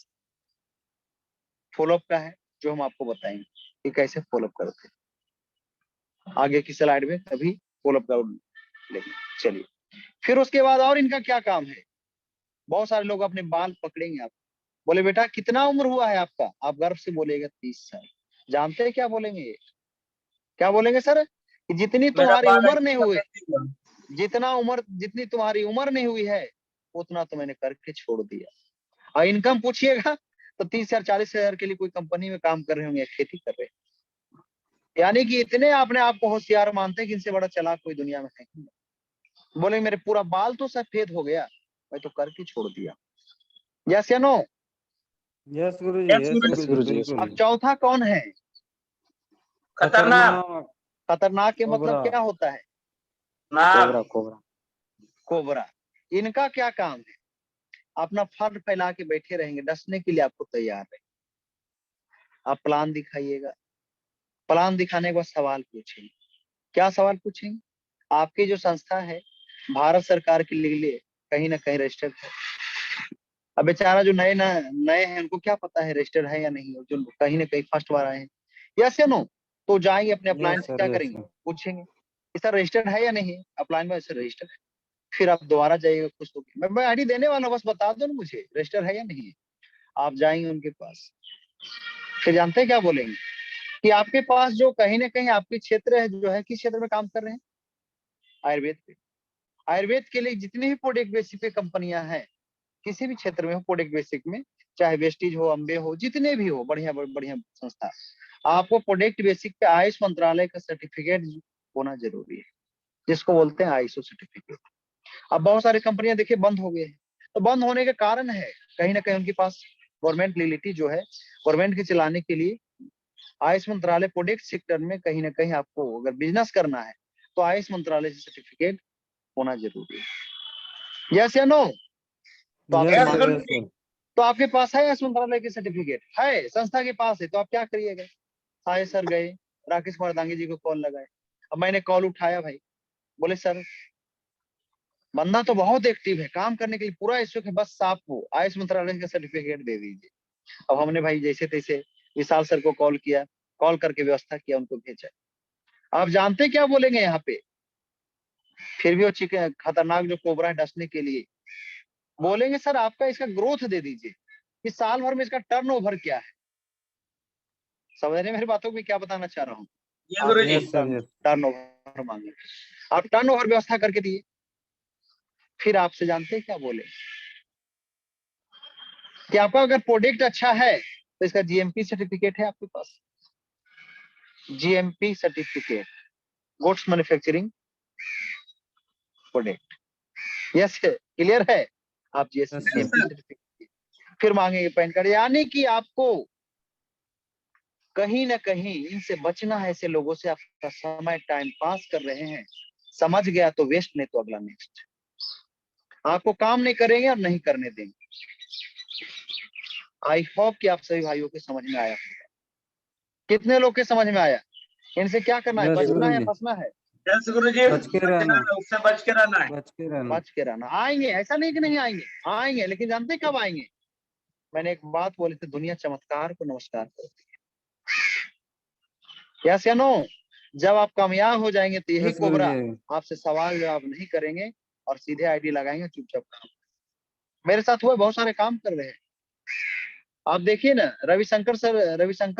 फॉलोअप का है जो हम आपको बताएंगे कि कैसे फॉलोअप करते हैं आगे की स्लाइड में, कभी फॉलोअप का लेंगे। चलिए, फिर उसके बाद और इनका क्या काम है? बहुत सारे लोग अपने बाल पकड़ेंगे, आप बोले बेटा कितना उम्र हुआ है आपका? आप गर्व से बोलेगा 30 साल। जानते हैं क्या बोलेंगे ये? क्या बोलेंगे सर? कि जितनी मेरा तुम्हारी बाल उम्र नहीं हुई, 35 हुआ। जितनी तुम्हारी उम्र नहीं हुई है उतना तो मैंने करके छोड़ दिया। और इनकम पूछिएगा तो 30 हजार 40 हजार के लिए कोई कंपनी में काम कर रहे होंगे, खेती कर रहे हैं। यानी कि इतने अपने आप को होशियार मानते हैं कि इनसे बड़ा चालाक कोई दुनिया में है ही नहीं। बोले मेरे पूरा बाल तो सफेद हो गया, मैं तो करके छोड़ दिया। यस या नो? यस गुरु जी। यस यस गुरु गुरु जी। जी। बिल्कुल। अब चौथा कौन है? खतरनाक। खतरनाक। खतरनाक के मतलब कोबरा। क्या होता है? नाग। कोबरा। कोबरा। इनका क्या काम है? अपना फर फैला के बैठे रहेंगे, डसने के लिए आपको तैयार है। आप प्लान दिखाइएगा, प्लान दिखाने के बाद सवाल पूछेंगे। क्या सवाल पूछेंगे? आपकी जो संस्था है भारत सरकार के लिए कहीं ना कहीं रजिस्टर्ड है। अब बेचारा जो नए नए हैं उनको क्या पता है रजिस्टर्ड है या नहीं, जो कहीं ना कहीं फर्स्ट बार आए हैं। यस या नो? तो जाएंगे अपने अपलाइन यस से सर। क्या यस करेंगे? सर। पूछेंगे कि सर रजिस्टर्ड है या नहीं? अपलाइन में सर रजिस्टर्ड है। फिर आप दोबारा जाइएगा खुश होकर, मैं आईडी देने वाला हूं, बस बता दो ना मुझे रजिस्टर है या नहीं है। आप जाएंगे उनके पास, फिर जानते हैं क्या बोलेंगे? कि आपके पास जो कहीं ना कहीं आपके क्षेत्र है, जो है किस क्षेत्र में काम कर रहे हैं? आयुर्वेद पे। आयुर्वेद के लिए जितनी भी प्रोडक्ट बेसिक पे कंपनियां हैं, किसी भी क्षेत्र में हो प्रोडक्ट बेसिक में, चाहे वेस्टीज हो, अम्बे हो, जितने भी हो, बढ़िया बढ़िया संस्था, आपको प्रोडक्ट बेसिक पे आयुष मंत्रालय का सर्टिफिकेट होना जरूरी है, जिसको बोलते हैं आईएसओ सर्टिफिकेट। अब बहुत सारी कंपनियां देखिए बंद हो गई है, तो बंद होने के कारण है कहीं ना कहीं उनके पास गवर्नमेंट लिलिटी जो है, गवर्नमेंट के चलाने के लिए आयुष मंत्रालय प्रोडक्ट सेक्टर में कहीं ना कहीं आपको अगर बिजनेस करना है तो आयुष मंत्रालय से सर्टिफिकेट होना जरूरी है। यस या नो? तो आपसे यस यस सर। गुरु मांगे, यस जी। सर। तो आपके पास है आयुष मंत्रालय की सर्टिफिकेट है, संस्था के पास है, तो आप क्या करिएगा? साय सर गए, राकेश कुमार दांगी जी को कॉल लगाए। अब मैंने कॉल उठाया भाई, बोले सर बंदा तो बहुत एक्टिव है, काम करने के लिए पूरा इच्छुक है, बस आपको आयुष मंत्रालय का सर्टिफिकेट दे दीजिए। अब हमने भाई जैसे तैसे विशाल सर को कॉल किया, कॉल करके व्यवस्था किया, उनको भेजा। आप जानते क्या बोलेंगे यहाँ पे? फिर भी वो चिकन खतरनाक जो कोबरा है डसने के लिए बोलेंगे सर आपका इसका ग्रोथ दे दीजिए कि साल भर में इसका टर्नओवर क्या है। समझ रहे हैं मेरी बातों को क्या बताना चाह रहा हूँ। ये आप guruji. Yes sir, yes. Turnover मांगे, आप टर्नओवर व्यवस्था करके दिए, फिर आपसे जानते हैं क्या बोले कि आपका अगर प्रोडक्ट अच्छा है तो इसका जीएमपी सर्टिफिकेट है आपके पास, GMP certificate, goods manufacturing product. Yes clear है, आप जीएसटी Yes, sir. सर्टिफिकेट फिर मांगेंगे पैन कार्ड। यानी कि आपको कहीं ना कहीं इनसे बचना है, ऐसे लोगों से आपका समय टाइम पास कर रहे हैं, समझ गया तो वेस्ट, नहीं तो अगला नेक्स्ट। आपको काम नहीं करेंगे और नहीं करने देंगे। आई होप कि आप सभी भाइयों के समझ में आया होगा। कितने लोग के समझ में आया? इनसे क्या करना है, Yes, बचना है या गुरुजी। फंसना है? यस गुरुजी, बच के बचना रहना। है, उससे बच के रहना है। बच के रहना। बच के रहना। आएंगे, ऐसा नहीं कि नहीं आएंगे, आएंगे, लेकिन जानते कब आएंगे? मैंने एक बात बोली थी, दुनिया चमत्कार को नमस्कार करती है। यस या नो? जब आप कामयाब हो जाएंगे तो यही Yes, कोबरा गुरुजी। आपसे सवाल जवाब नहीं करेंगे और सीधे आईडी लगाएंगे, चुपचाप काम। मेरे साथ हुए, बहुत सारे काम कर रहे हैं। आप देखिए ना, रविशंकर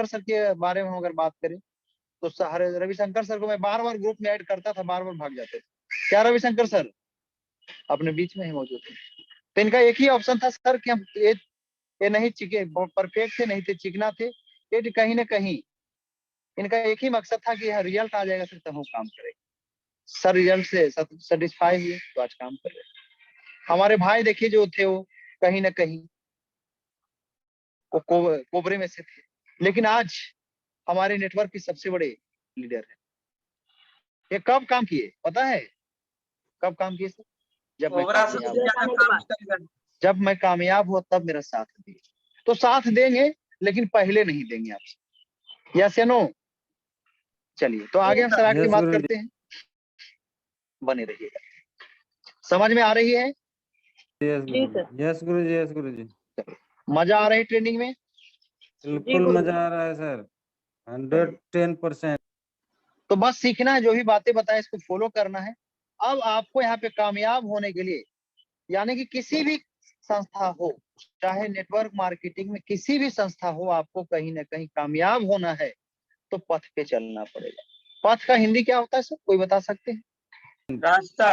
सर के बारे में हम अगर बात करें तो रविशंकर सर को मैं बार बार ग्रुप में ऐड करता था, बार बार भाग जाते थे। क्या रविशंकर सर अपने बीच में ही मौजूद थे। तो इनका एक ही ऑप्शन था सर कि हम ये नहीं चिके परफेक्ट थे, नहीं थे चिकना थे, ये कहीं ना कहीं इनका एक ही मकसद था कि रिजल्ट आ जाएगा सर तब हम काम करेंगे। सर रिजल्ट से सेटिस्फाई हुए तो आज काम कर रहे हैं। हमारे भाई देखिए जो थे वो कहीं ना कहीं वो कोबरे में से थे, लेकिन आज हमारे नेटवर्क के सबसे बड़े लीडर है। ये कब काम किए पता है? कब काम किए सर? जब मैं कोबरा से कामयाब ज्यादा काम करेगा। जब मैं कामयाब हुआ तब मेरा साथ दिए। तो साथ देंगे लेकिन पहले नहीं देंगे आपसे। यस या नो? चलिए तो आगे हम सर की Yes, बात गुरुजी। करते हैं, बने रहिएगा। समझ में आ रही है? Yes, गुरुजी। Yes, गुरुजी। Yes, गुरुजी। मजा आ रही है ट्रेनिंग में? बिल्कुल मजा आ रहा है सर, 110%। तो बस सीखना है, जो भी बातें बताए इसको फॉलो करना है। अब आपको यहाँ पे कामयाब होने के लिए, यानी कि किसी भी संस्था हो, चाहे नेटवर्क मार्केटिंग में किसी भी संस्था हो, आपको कहीं ना कहीं कामयाब होना है तो पथ पे चलना पड़ेगा। पथ का हिंदी क्या होता है सर, कोई बता सकते हैं? रास्ता।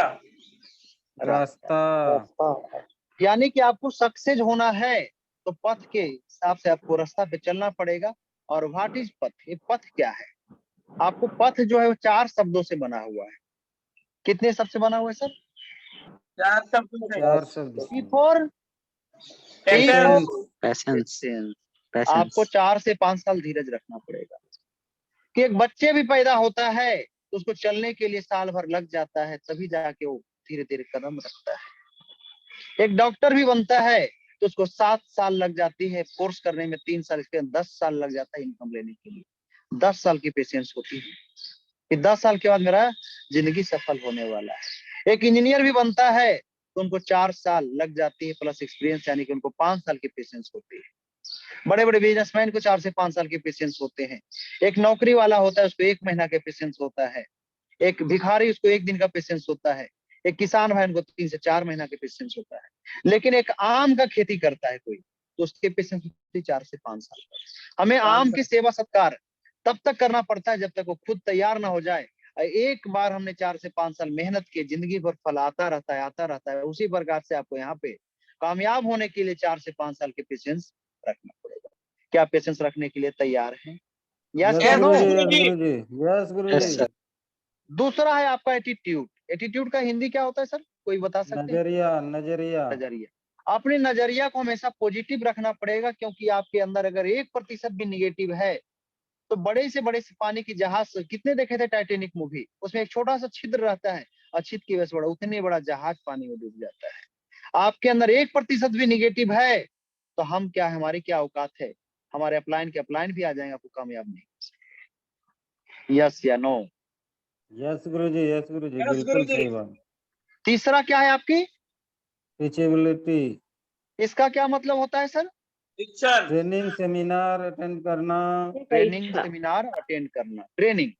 रास्ता। यानी कि आपको सक्सेस होना है तो पथ के हिसाब से आपको रास्ता पे चलना पड़ेगा। और व्हाट इज पथ? ये पथ क्या है? आपको पथ जो है वो 4 शब्दों से बना हुआ है। कितने शब्द से बना हुआ है सर? 4 शब्द से। 4 शब्द P से। for patience. पेशेंस। आपको 4 से 5 साल धीरज रखना पड़ेगा। कि एक बच्चे भी पैदा होता है तो उसको चलने के लिए साल भर लग जाता है, तभी जाके वो धीरे धीरे कदम रखता है। एक डॉक्टर भी बनता है तो उसको 7 साल लग जाती है कोर्स करने में, 3 साल, इसके 10 साल लग जाता है इनकम लेने के लिए। 10 साल की पेशेंस होती है कि 10 साल के बाद मेरा जिंदगी सफल होने वाला है। एक इंजीनियर भी बनता है तो उनको 4 साल लग जाती है प्लस एक्सपीरियंस, यानी कि उनको 5 साल की पेशेंस होती है। बड़े बड़े बिजनेसमैन को 4 से 5 साल के पेशेंस होते हैं। एक नौकरी वाला होता है उसको 1 महीना के पेशेंस होता है। एक भिखारी उसको 1 दिन का पेशेंस होता है। एक किसान भाई उनको 3 से 4 महीना के पेशेंस होता है। लेकिन एक आम का खेती करता है कोई तो उसके पेशेंस होती है 4 से 5 साल का। हमें आम की सेवा सत्कार तब तक करना पड़ता है जब तक वो खुद तैयार ना हो जाए। एक बार हमने 4 से 5 साल मेहनत की, जिंदगी भर फल आता रहता है, आता रहता है। उसी प्रकार से आपको यहाँ पे कामयाब होने के लिए 4 से 5 साल के पेशेंस रखना पड़ेगा। क्या पेशेंस रखने के लिए तैयार हैं? यस यस या नो? गुरुजी। यस गुरुजी। यस गुरुजी। दूसरा है आपका एटीट्यूड। एटीट्यूड का हिंदी क्या होता है सर, कोई बता सकते हैं? नजरिया। नजरिया। नजरिया। अपने नजरिया को हमेशा पॉजिटिव रखना पड़ेगा, क्योंकि आपके अंदर अगर 1% भी निगेटिव है तो बड़े से पानी की जहाज, कितने देखे थे टाइटेनिक मूवी, उसमें एक छोटा सा छिद्र रहता है और छिद्र की वजह से बड़ा, उतने बड़ा जहाज पानी में डूब जाता है। आपके अंदर 1% भी निगेटिव है तो हम क्या, हमारी क्या औकात है? हमारे अपलाइन के अपलाइन भी आ जाएंगे, आपको कामयाब नहीं। यस या no? Yes guruji. Yes guruji. Yes बिल्कुल गुरुजी। सही बात। तीसरा क्या है आपकी? टीचेबिलिटी। इसका क्या मतलब होता है सर? शिक्षण। ट्रेनिंग सेमिनार अटेंड करना। ट्रेनिंग सेमिनार अटेंड करना। ट्रेनिंग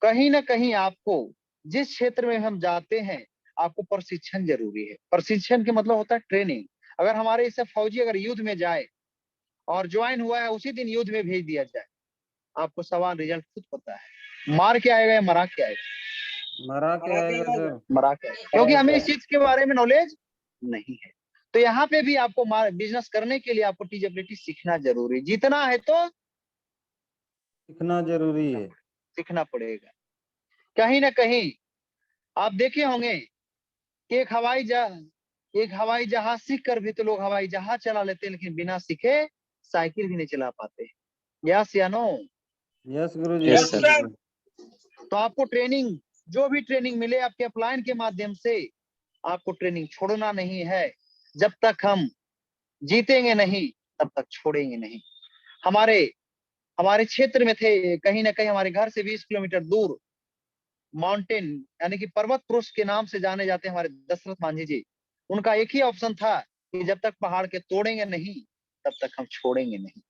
कहीं ना कहीं आपको जिस क्षेत्र में हम जाते हैं आपको प्रशिक्षण जरूरी है। प्रशिक्षण के मतलब होता है ट्रेनिंग। अगर हमारे इससे फौजी अगर युद्ध में जाए और ज्वाइन हुआ है उसी दिन युद्ध में भेज दिया जाए, आपको सवाल रिजल्ट खुद पता है, मार के आएगा या मरा के आएगा? मरा के आएगा सर। मरा के आएगा, क्योंकि हमें इस चीज के बारे में नॉलेज नहीं है। तो यहाँ पे भी आपको बिजनेस करने के लिए आपको टीचेबिलिटी सीखना जरूरी, जीतना है तो सीखना जरूरी है। सीखना पड़ेगा। कहीं ना कहीं आप देखे होंगे कि एक हवाई जहाज सीख कर भी तो लोग हवाई जहाज चला लेते हैं, लेकिन बिना सीखे साइकिल भी नहीं चला पाते। यस या नो? यस गुरुजी, Yes, यस sir. गुरुजी। तो आपको ट्रेनिंग, जो भी ट्रेनिंग मिले आपके अपलाइन के माध्यम से, आपको ट्रेनिंग छोड़ना नहीं है। जब तक हम जीतेंगे नहीं तब तक छोड़ेंगे नहीं। हमारे हमारे क्षेत्र में थे, कहीं ना कहीं हमारे घर से 20 किलोमीटर दूर माउंटेन यानी कि पर्वत पुरुष के नाम से जाने जाते हैं हमारे दशरथ मांझी जी। उनका एक ही ऑप्शन था कि जब तक पहाड़ के तोड़ेंगे नहीं तब तक हम छोड़ेंगे नहीं।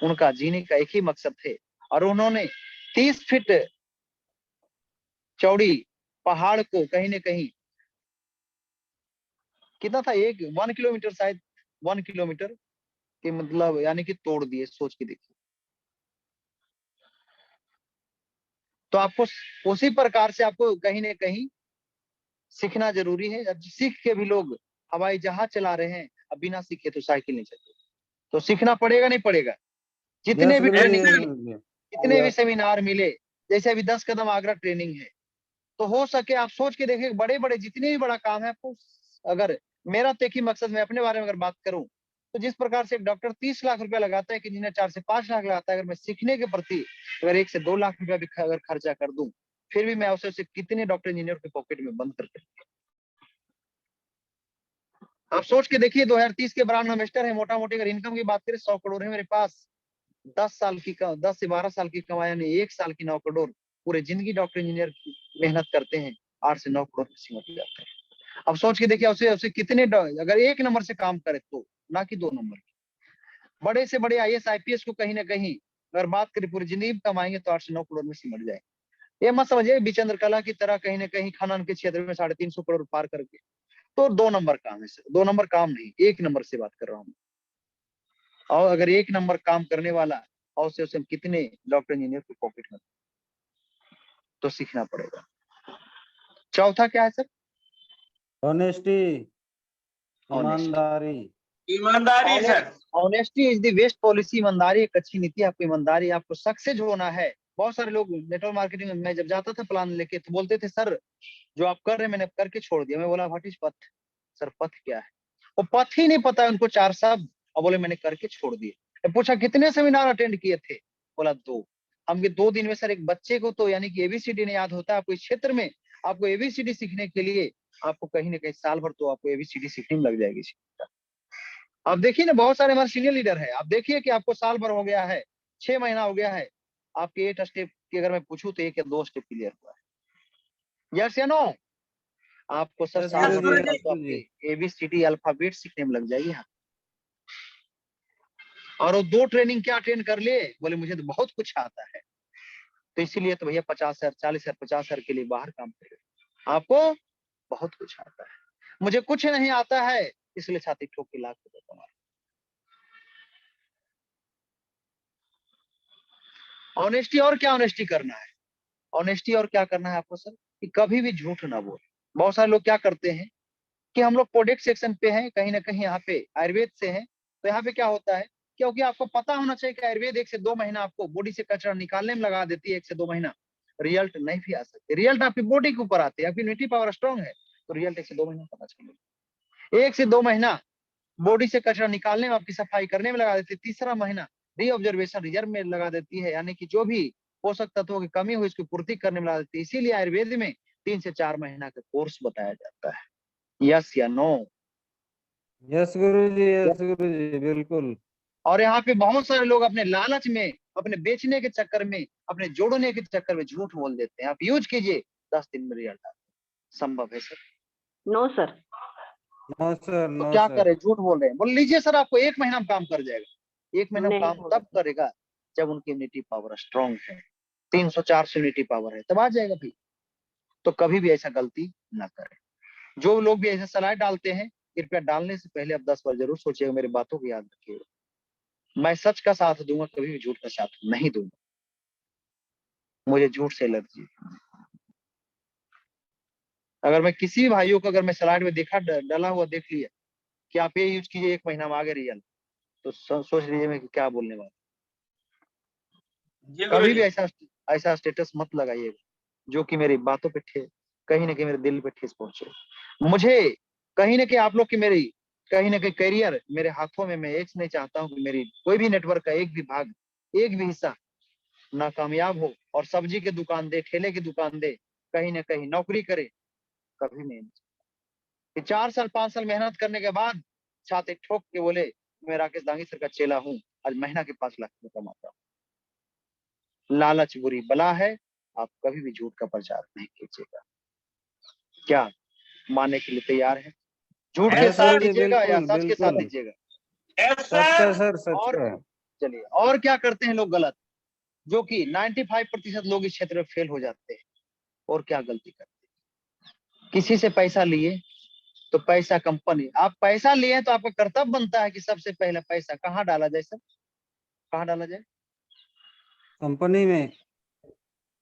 उनका जीने का एक ही मकसद थे और उन्होंने 30 फीट चौड़ी पहाड़ को कहीं ना कहीं, कितना था, 1 किलोमीटर शायद, 1 किलोमीटर के मतलब यानी कि तोड़ दिए। सोच के देखिए। तो आपको उसी प्रकार से आपको कहीं ना कहीं सीखना जरूरी है। अब सीख के भी लोग हवाई जहाज चला रहे हैं, अब बिना सीखे तो साइकिल नहीं चलती। तो सीखना पड़ेगा नहीं पड़ेगा? जितने यस भी गुरुजी, ट्रेनिंग यस मिले, गुरुजी। जितने भी सेमिनार मिले, जैसे अभी 10 कदम आगरा ट्रेनिंग है, तो हो सके आप सोच के देखिए, बड़े बड़े जितने भी बड़ा काम है आपको, अगर मेरा तो एक ही मकसद, मैं अपने बारे में अगर बात करूं, तो जिस प्रकार से एक डॉक्टर 30 लाख रुपया लगाता है, कि इंजीनियर 4 से 5 लाख लगाता है, अगर मैं सीखने के प्रति अगर 1 से 2 लाख रुपया भी अगर खर्चा कर दूं, फिर भी मैं उसे कितने डॉक्टर इंजीनियर के पॉकेट में बंद करके। आप सोच के देखिए, 2030 के ब्रांड इन्वेस्टर है, मोटा मोटी अगर इनकम की बात करें 100 करोड़ है मेरे पास। 10 से 12 साल की कमाई यानी 1 साल की 9 करोड़। पूरे जिंदगी डॉक्टर इंजीनियर मेहनत करते हैं, 8 से 9 करोड़ की सीमा जाते हैं। अब सोच के देखिए उसे उसे कितने अगर 1 नंबर से काम करे तो, ना कि 2 नंबर। बड़े से बड़े IAS IPS को कहीं ना कहीं अगर बात करें पूरी जिंदगी कमाएंगे तो 8 से 9 करोड़ में सिमट जाए। ये मत समझिए विचंद्र कला की तरह कहीं ना कहीं खनन के क्षेत्र में 350 करोड़ पार करके। तो 2 नंबर काम है सर, 2 नंबर काम नहीं, 1 नंबर से बात कर रहा हूँ। और अगर 1 नंबर काम करने वाला और उसे कितने डॉक्टर इंजीनियर के पॉकेट में, तो सीखना पड़ेगा। चौथा क्या है सर? Honesty, honest. ईमानदारी। ईमानदारी sir. Honesty is the best policy. ईमानदारी एक अच्छी नीति है। आपको ईमानदारी, आपको सक्सेस होना है। बहुत सारे लोग नेटवर्क मार्केटिंग में, मैं जब जाता था प्लान लेके, तो बोलते थे सर जो आप कर रहे हैं मैंने करके छोड़ दिया। मैं बोला व्हाट इज पथ? सर पथ क्या है? वो पथ ही नहीं पता है उनको, 4 शब्द, और बोले मैंने करके छोड़ दिए। मैं पूछा कितने सेमिनार अटेंड किए थे? बोला 2। हम 2 दिन में सर एक बच्चे को तो यानी कि ABCD नहीं याद होता। आपको इस क्षेत्र में आपको ABCD सीखने के लिए आपको कहीं ना कहीं साल भर तो आपको ABCD सीखने में लग जाएगी। आप देखिए ना, बहुत सारे हमारे सीनियर लीडर है, आप देखिए कि आपको साल भर हो गया है, 6 महीना हो गया है, आपके 8 स्टेप की अगर मैं पूछूं तो 1 या 2 स्टेप क्लियर हुआ है। यस या नो? आपको सर यस साल भर गुरुजी, में यस तो गुरुजी। आपके ABCD अल्फाबेट सीखने में लग जाएगी। हाँ। और वो 2 ट्रेनिंग क्या अटेंड कर लिए? बोले मुझे तो बहुत कुछ आता है। तो इसीलिए तो भैया 50,000 40,000 50,000 के लिए बाहर काम करेगा। आपको बहुत कुछ आता है, मुझे कुछ नहीं आता है, इसलिए छाती ठोक के लाख रुपए कमा। ऑनेस्टी और क्या ऑनेस्टी करना है? ऑनेस्टी और क्या करना है आपको सर, कि कभी भी झूठ ना बोले। बहुत सारे लोग क्या करते हैं कि हम लोग प्रोडक्ट सेक्शन पे हैं, कहीं ना कहीं यहाँ पे आयुर्वेद से हैं, तो यहाँ पे क्या होता है, क्योंकि आपको पता होना चाहिए कि आयुर्वेद 1 से 2 महीना आपको बॉडी से कचरा निकालने में लगा देती है। 1 से 2 महीना रिजल्ट नहीं भी आ सकते। रिजल्ट आपकी बॉडी के ऊपर आते हैं। आपकी इम्यूनिटी पावर स्ट्रॉन्ग है तो रिजल्ट 1 से 2 महीना पता चलेगा। 1 से 2 महीना बॉडी से कचरा निकालने में, आपकी सफाई करने में लगा देती है। तीसरा महीना री ऑब्जर्वेशन रिजर्व में लगा देती है, यानी कि जो भी पोषक तत्वों की कमी हुई उसकी पूर्ति करने में लगा देती है। इसीलिए आयुर्वेद में 3 से 4 महीना का कोर्स बताया जाता है। यस या नो? यस गुरुजी, यस गुरुजी, बिल्कुल। और यहाँ पे बहुत सारे लोग अपने लालच में, अपने बेचने के चक्कर में, अपने जोड़ने के चक्कर में झूठ बोल देते हैं। आप यूज कीजिए, 10 दिन में रिजल्ट आता है। संभव है sir? No sir. No sir, तो नो क्या सर। करें, झूठ बोल रहे हैं। बोल लीजिए सर आपको 1 महीना में काम कर जाएगा। 1 महीना में नहीं काम होगा तब सर। करेगा जब उनकी इम्यूनिटी पावर स्ट्रांग है, 300 400 इम्यूनिटी पावर है, तब आ जाएगा भाई। तो कभी भी ऐसा गलती ना करें। जो लोग भी ऐसे सलाह डालते हैं, कृपया डालने से पहले आप 10 बार जरूर सोचिएगा, मेरी बातों को याद रखिएगा। मैं सच का साथ दूंगा, कभी भी झूठ का साथ नहीं दूंगा। मुझे झूठ से एलर्जी है। अगर मैं किसी भी भाइयों को, अगर मैं सलाड में देखा डला हुआ देख लिया कि आप ये यूज कीजिए 1 महीना में आगे रिजल्ट, तो सोच लीजिए मैं कि क्या बोलने वाला। जी गुरु कभी भी जी। ऐसा स्टेटस मत लगाइएगा जो कि मेरी बातों पे कहीं ना कहीं मेरे दिल पे ठेस पहुंचे। मुझे कहीं ना कहीं आप लोग की मेरी कहीं ना कहीं करियर मेरे हाथों में, मैं एक नहीं चाहता हूँ कि मेरी कोई भी नेटवर्क का एक भी भाग, एक भी हिस्सा नाकामयाब हो और सब्जी की दुकान दे, ठेले की दुकान दे, कहीं ना कहीं नौकरी करे। कभी नहीं। कि 4 साल 5 साल मेहनत करने के बाद छाते ठोक के बोले मैं राकेश दांगी सर का चेला हूँ, आज महीना के 5 लाख रुपए कमाता हूँ। लालच बुरी बला है। आप कभी भी झूठ का प्रचार नहीं कीजिएगा। क्या मानने के लिए तैयार है? झूठ के यस यस साथ गुरु सर। जी, दीजिएगा या बिल्कुल सच के साथ बिल्कुल। दीजिएगा? यस सच का सर। सर, सच और का। चलिए, और क्या करते हैं लोग गलत, जो कि 95% लोग इस क्षेत्र में फेल हो जाते हैं। और क्या गलती करते हैं? किसी से पैसा लिए तो पैसा कंपनी, आप पैसा लिए तो आपका कर्तव्य बनता है कि सबसे पहले पैसा कहाँ डाला जाए सर? कहाँ डाला जाए? कंपनी में।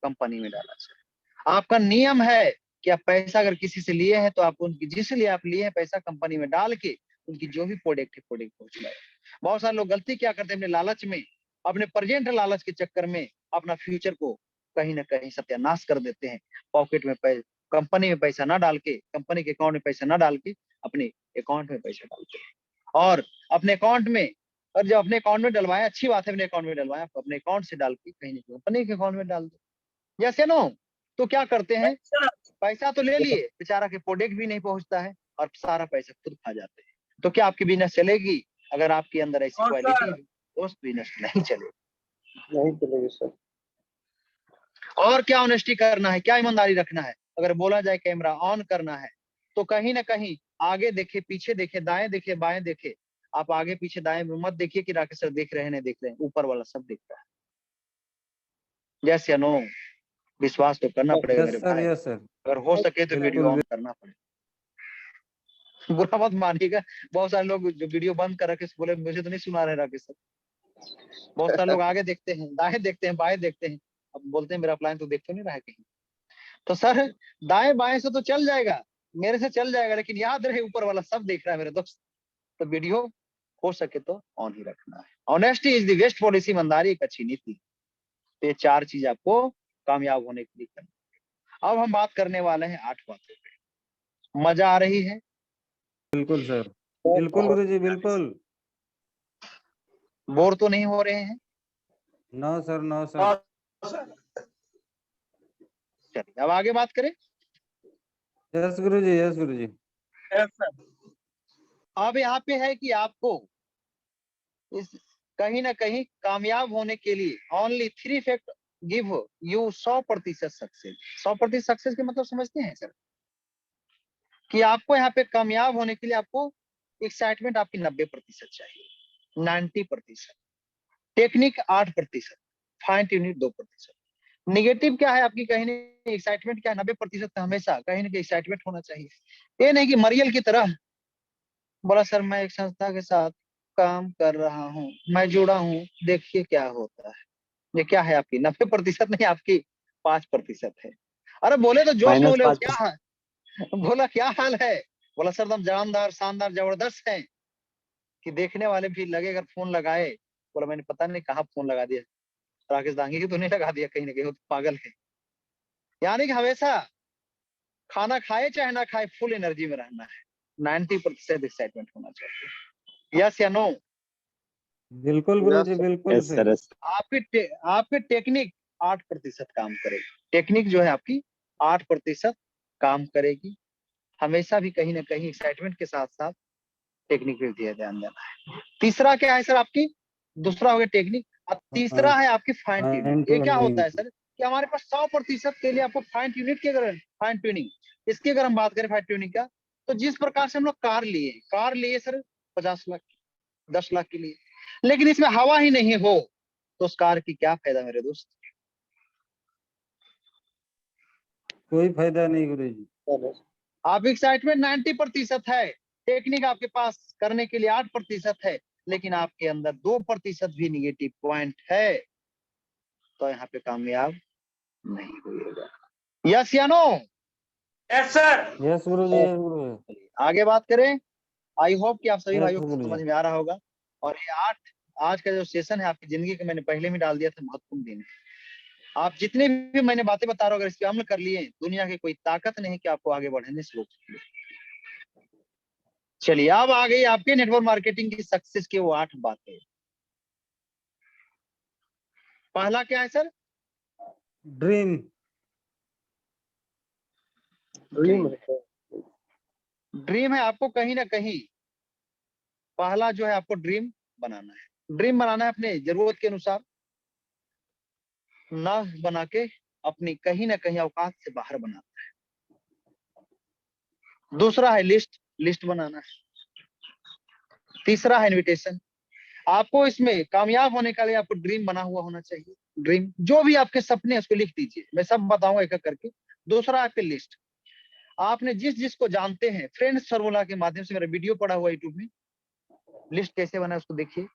कंपनी में डाला जाए। आपका नियम है कि आप पैसा अगर किसी से लिए हैं तो आप उनकी, जिस लिए आप लिए हैं पैसा, कंपनी में डाल के उनकी जो भी प्रोडक्ट है प्रोडक्ट पहुंचवाए। बहुत सारे लोग गलती क्या करते हैं, अपने लालच में, अपने प्रेजेंट लालच के चक्कर में अपना फ्यूचर को कहीं ना कहीं सत्यानाश कर देते हैं। पॉकेट में कंपनी में पैसा ना डाल के, कंपनी के अकाउंट में पैसा ना डाल के अपने अकाउंट में पैसा डालते हैं। और अपने अकाउंट में, और जब अपने अकाउंट में डलवाया, अच्छी बात है अपने अकाउंट में डलवाया, अपने अकाउंट से डाल के कहीं ना कहीं कंपनी के अकाउंट में डाल दो। जैसे नो, तो क्या करते हैं, पैसा तो ले लिए, बेचारा के प्रोडक्ट भी नहीं पहुंचता है और सारा पैसा खुद खा जाते हैं। तो क्या आपकी बिजनेस चलेगी? अगर आपके अंदर ऐसी और क्वालिटी सर। है तो उस बिजनेस नहीं चलेगी, नहीं चलेगी सर। और क्या ऑनेस्टी करना है, क्या ईमानदारी रखना है। अगर बोला जाए कैमरा ऑन करना है तो कहीं ना कहीं आगे देखे, पीछे देखे, दाएं देखे, बाएं देखे। आप आगे पीछे दाएं मत देखिए कि राकेश सर देख रहे हैं नहीं देख रहे हैं, ऊपर वाला सब देख रहा है। यस या नो? विश्वास तो करना पड़ेगा यस मेरे सर, भाई। Yes sir. अगर हो सके तो वीडियो बिल्कुल ऑन करना पड़ेगा। बुरा मत मानिएगा। बहुत सारे लोग जो वीडियो बंद कर रखे बोले मुझे तो नहीं सुना रहे राकेश सर। बहुत सारे लोग आगे देखते हैं, दाएं देखते हैं, बाएं देखते हैं, अब बोलते हैं मेरा प्लान तो देख तो नहीं रहा है कहीं। तो सर दाएं बाएं से तो चल जाएगा, मेरे से चल जाएगा, लेकिन याद रहे ऊपर वाला सब देख रहा है मेरे दोस्त। तो वीडियो हो सके तो ऑन ही रखना है। Honesty is the best policy, ईमानदारी एक अच्छी नीति। तो ये 4 चीज आपको कामयाब होने के लिए करना। अब हम बात करने वाले हैं 8 बातों पे। मजा आ रही है? बिल्कुल सर। बिल्कुल बहुत। गुरु जी, बिल्कुल। बोर तो नहीं हो रहे हैं? No sir, no sir. और सर। चलिए अब आगे बात करें। यस गुरु जी, यस गुरु जी। Yes sir. अब यहाँ पे है कि आपको इस कहीं ना कहीं कामयाब होने के लिए only 3 fact give you 100% success. 100% success के मतलब समझते हैं सर? कि आपको यहाँ पे कामयाब होने के लिए आपको एक्साइटमेंट आपकी 90% चाहिए, 90%। Technique 8%, fine tuning 2%। निगेटिव क्या है आपकी, कहीं ना एक्साइटमेंट क्या है, 90% हमेशा कहीं ना कहीं एक्साइटमेंट होना चाहिए। ये नहीं कि मरियल की तरह बोला सर मैं एक संस्था के साथ काम कर रहा हूँ, मैं जुड़ा हूँ, देखिए क्या होता है। ये क्या है आपकी 90% नहीं, आपकी 5% है। अरे बोले तो जोश में बोले क्या है, बोला क्या हाल है, बोला सर एकदम जानदार, शानदार, जबरदस्त है कि देखने वाले भी लगे अगर फोन लगाए। बोला मैंने पता नहीं कहाँ फोन लगा दिया, राकेश दांगी की तो नहीं लगा दिया कहीं ना कहीं, वो तो पागल है। यानी कि हमेशा खाना खाए चाहे ना खाए फुल एनर्जी में रहना है, 90% एक्साइटमेंट होना चाहिए। यस या नो? बिल्कुल गुरु जी, बिल्कुल सही। आपकी टेक्निक 8% काम करेगी। टेक्निक जो है आपकी 8% काम करेगी। हमेशा भी कहीं ना कहीं एक्साइटमेंट के साथ साथ टेक्निक पे भी ध्यान देना है। तीसरा क्या है सर आपकी? दूसरा हो गया टेक्निक, और तीसरा है आपकी फाइन ट्यूनिंग। फाइन ये क्या होता ट्यूनिंग। है सर कि हमारे पास 100% के लिए आपको फाइन ट्यूनिंग की, अगर फाइन ट्यूनिंग इसकी अगर हम बात करें फाइन ट्यूनिंग का, तो जिस प्रकार से हम लोग कार लिए सर 50 लाख, 10 लाख के लिए, लेकिन इसमें हवा ही नहीं हो तो उस कार की क्या फायदा मेरे दोस्त? कोई फायदा नहीं गुरु जी। आप एक्साइटमेंट 90% है, टेक्निक आपके पास करने के लिए 8% है, लेकिन आपके अंदर 2% भी निगेटिव पॉइंट है, तो यहाँ पे कामयाब नहीं होइएगा। यस या no? Yes sir. Yes guruji, yes गुरुजी। आगे बात करें। आई होप कि आप सभी Yes, भाइयों को गुरुजी। समझ में आ रहा होगा। और ये आज का जो सेशन है आपकी जिंदगी का, मैंने पहले में डाल दिया था, महत्वपूर्ण दिन है। आप जितने भी मैंने बातें बता रहा हूँ, अगर इस पे अमल कर लिए, दुनिया की कोई ताकत नहीं कि आपको आगे बढ़ने से रोक सके। चलिए, अब आ गई आपके नेटवर्क मार्केटिंग की सक्सेस के वो 8 बातें। पहला क्या है सर? ड्रीम। ड्रीम है आपको कहीं ना कहीं, पहला जो है आपको ड्रीम बनाना है। ड्रीम बनाना है अपने जरूरत के अनुसार, ना बना के अपनी कहीं ना कहीं औकात से बाहर बनाना है। दूसरा है लिस्ट बनाना है। तीसरा है इनविटेशन। आपको इसमें कामयाब होने के लिए आपको ड्रीम बना हुआ होना चाहिए। ड्रीम, जो भी आपके सपने उसको लिख दीजिए, मैं सब बताऊंगा एक एक करके। दूसरा आपके लिस्ट, आपने जिसको जानते हैं, फ्रेंड्स फार्मूला के माध्यम से मेरा वीडियो पड़ा हुआ यूट्यूब में, लिस्ट कैसे बना उसको देखिए।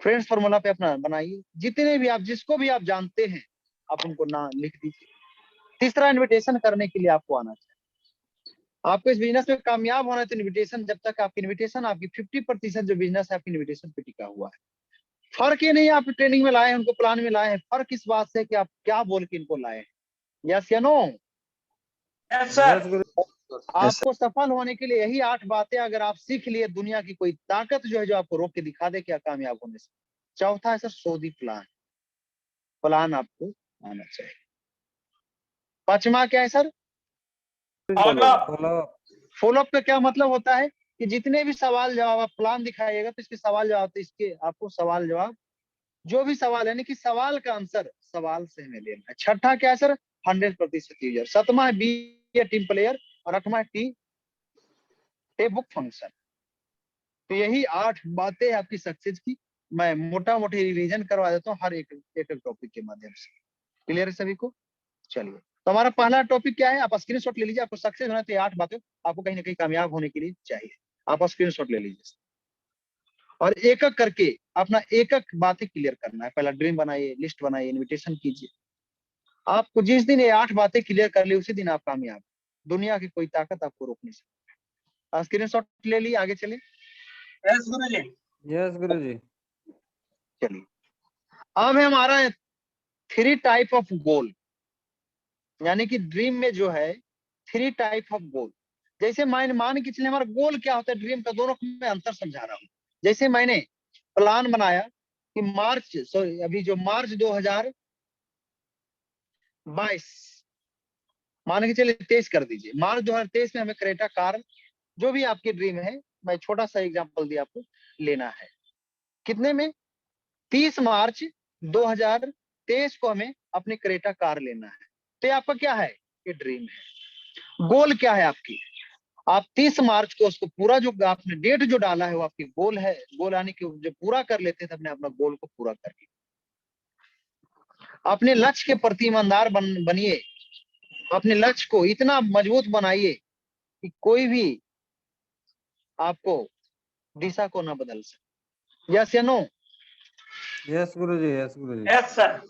फ्रेंड्स फार्मूला पे अपना बनाइए, जितने भी आप जिसको भी आप जानते हैं आप उनको ना लिख दीजिए। तीसरा, इनविटेशन करने के लिए आपको आना चाहिए। आपको इस बिजनेस में कामयाब होना है तो इनविटेशन, जब तक आपकी इनविटेशन, आपकी 50% जो बिजनेस है आपकी इनविटेशन पे टिका हुआ है। फर्क ये नहीं आप ट्रेनिंग में लाए हैं, उनको प्लान में लाए हैं, फर्क इस बात से कि आप क्या बोल के इनको लाए हैं। यस या नो? Yes sir. यस गुरु। आपको सफल होने के लिए यही 8 बातें अगर आप सीख लिए, दुनिया की कोई ताकत जो है जो आपको रोक के दिखा दे क्या कामयाब होने से। चौथा है सर सोदी प्लान। प्लान आपको आना चाहिए। पांचवा क्या है सर? फॉलो। फॉलो। फॉलोअप का क्या मतलब होता है कि जितने भी सवाल जवाब आप प्लान दिखाइएगा तो इसके सवाल जवाब, तो इसके आपको सवाल जवाब, जो भी सवाल यानी कि सवाल का आंसर सवाल से हमें लेना है। छठा क्या है सर? 100% यूजर। सातवां है बी ए टीम प्लेयर। और आठवां है टी ए बुक फंक्शन। तो यही 8 बातें आपकी सक्सेस की। मैं मोटा मोटी रिवीजन करवा देता हूँ हर एक टॉपिक के माध्यम से। क्लियर है सभी को? चलिए, तो हमारा पहला टॉपिक क्या है? आप स्क्रीनशॉट ले लीजिए। आपको सक्सेस होना चाहिए 8 बातें आपको कहीं ना कहीं कामयाब होने के लिए चाहिए। आप स्क्रीनशॉट ले लीजिए और एक एक करके अपना एक एक बातें क्लियर करना है। पहला ड्रीम बनाइए, लिस्ट बनाइए, इनविटेशन कीजिए। आपको जिस दिन ये 8 बातें क्लियर कर ली, उसी दिन आप कामयाब। दुनिया की कोई ताकत आपको रोक नहीं सकती। स्क्रीनशॉट ले लिए, आगे चले। यस गुरुजी। यस गुरुजी। चलिए, अब है हमारा 3 टाइप ऑफ गोल, यानी कि ड्रीम में जो है 3 टाइप ऑफ गोल। जैसे मान के चलिए हमारा गोल क्या होता है ड्रीम का, दोनों में अंतर समझा रहा हूँ। जैसे मैंने प्लान बनाया कि अभी जो मार्च 2022, मान के चलिए 23 कर दीजिए, मार्च 2023 में हमें क्रेटा कार, जो भी आपकी ड्रीम है, मैं छोटा सा एग्जांपल दिया आपको, लेना है। कितने में? 30 मार्च 2023 को हमें अपनी क्रेटा कार लेना है। तो ये आपका क्या है? ये ड्रीम है। गोल क्या है आपकी? आप 30 मार्च को उसको पूरा, जो आपने डेट जो डाला है वो आपकी गोल है। गोल यानी कि जो पूरा कर लेते थे अपने अपना गोल को पूरा करके अपने लक्ष्य के प्रति ईमानदार बनिए। अपने लक्ष्य को इतना मजबूत बनाइए कि कोई भी आपको दिशा को ना बदल सके। यस या no? Yes guruji, yes guruji. Yes sir.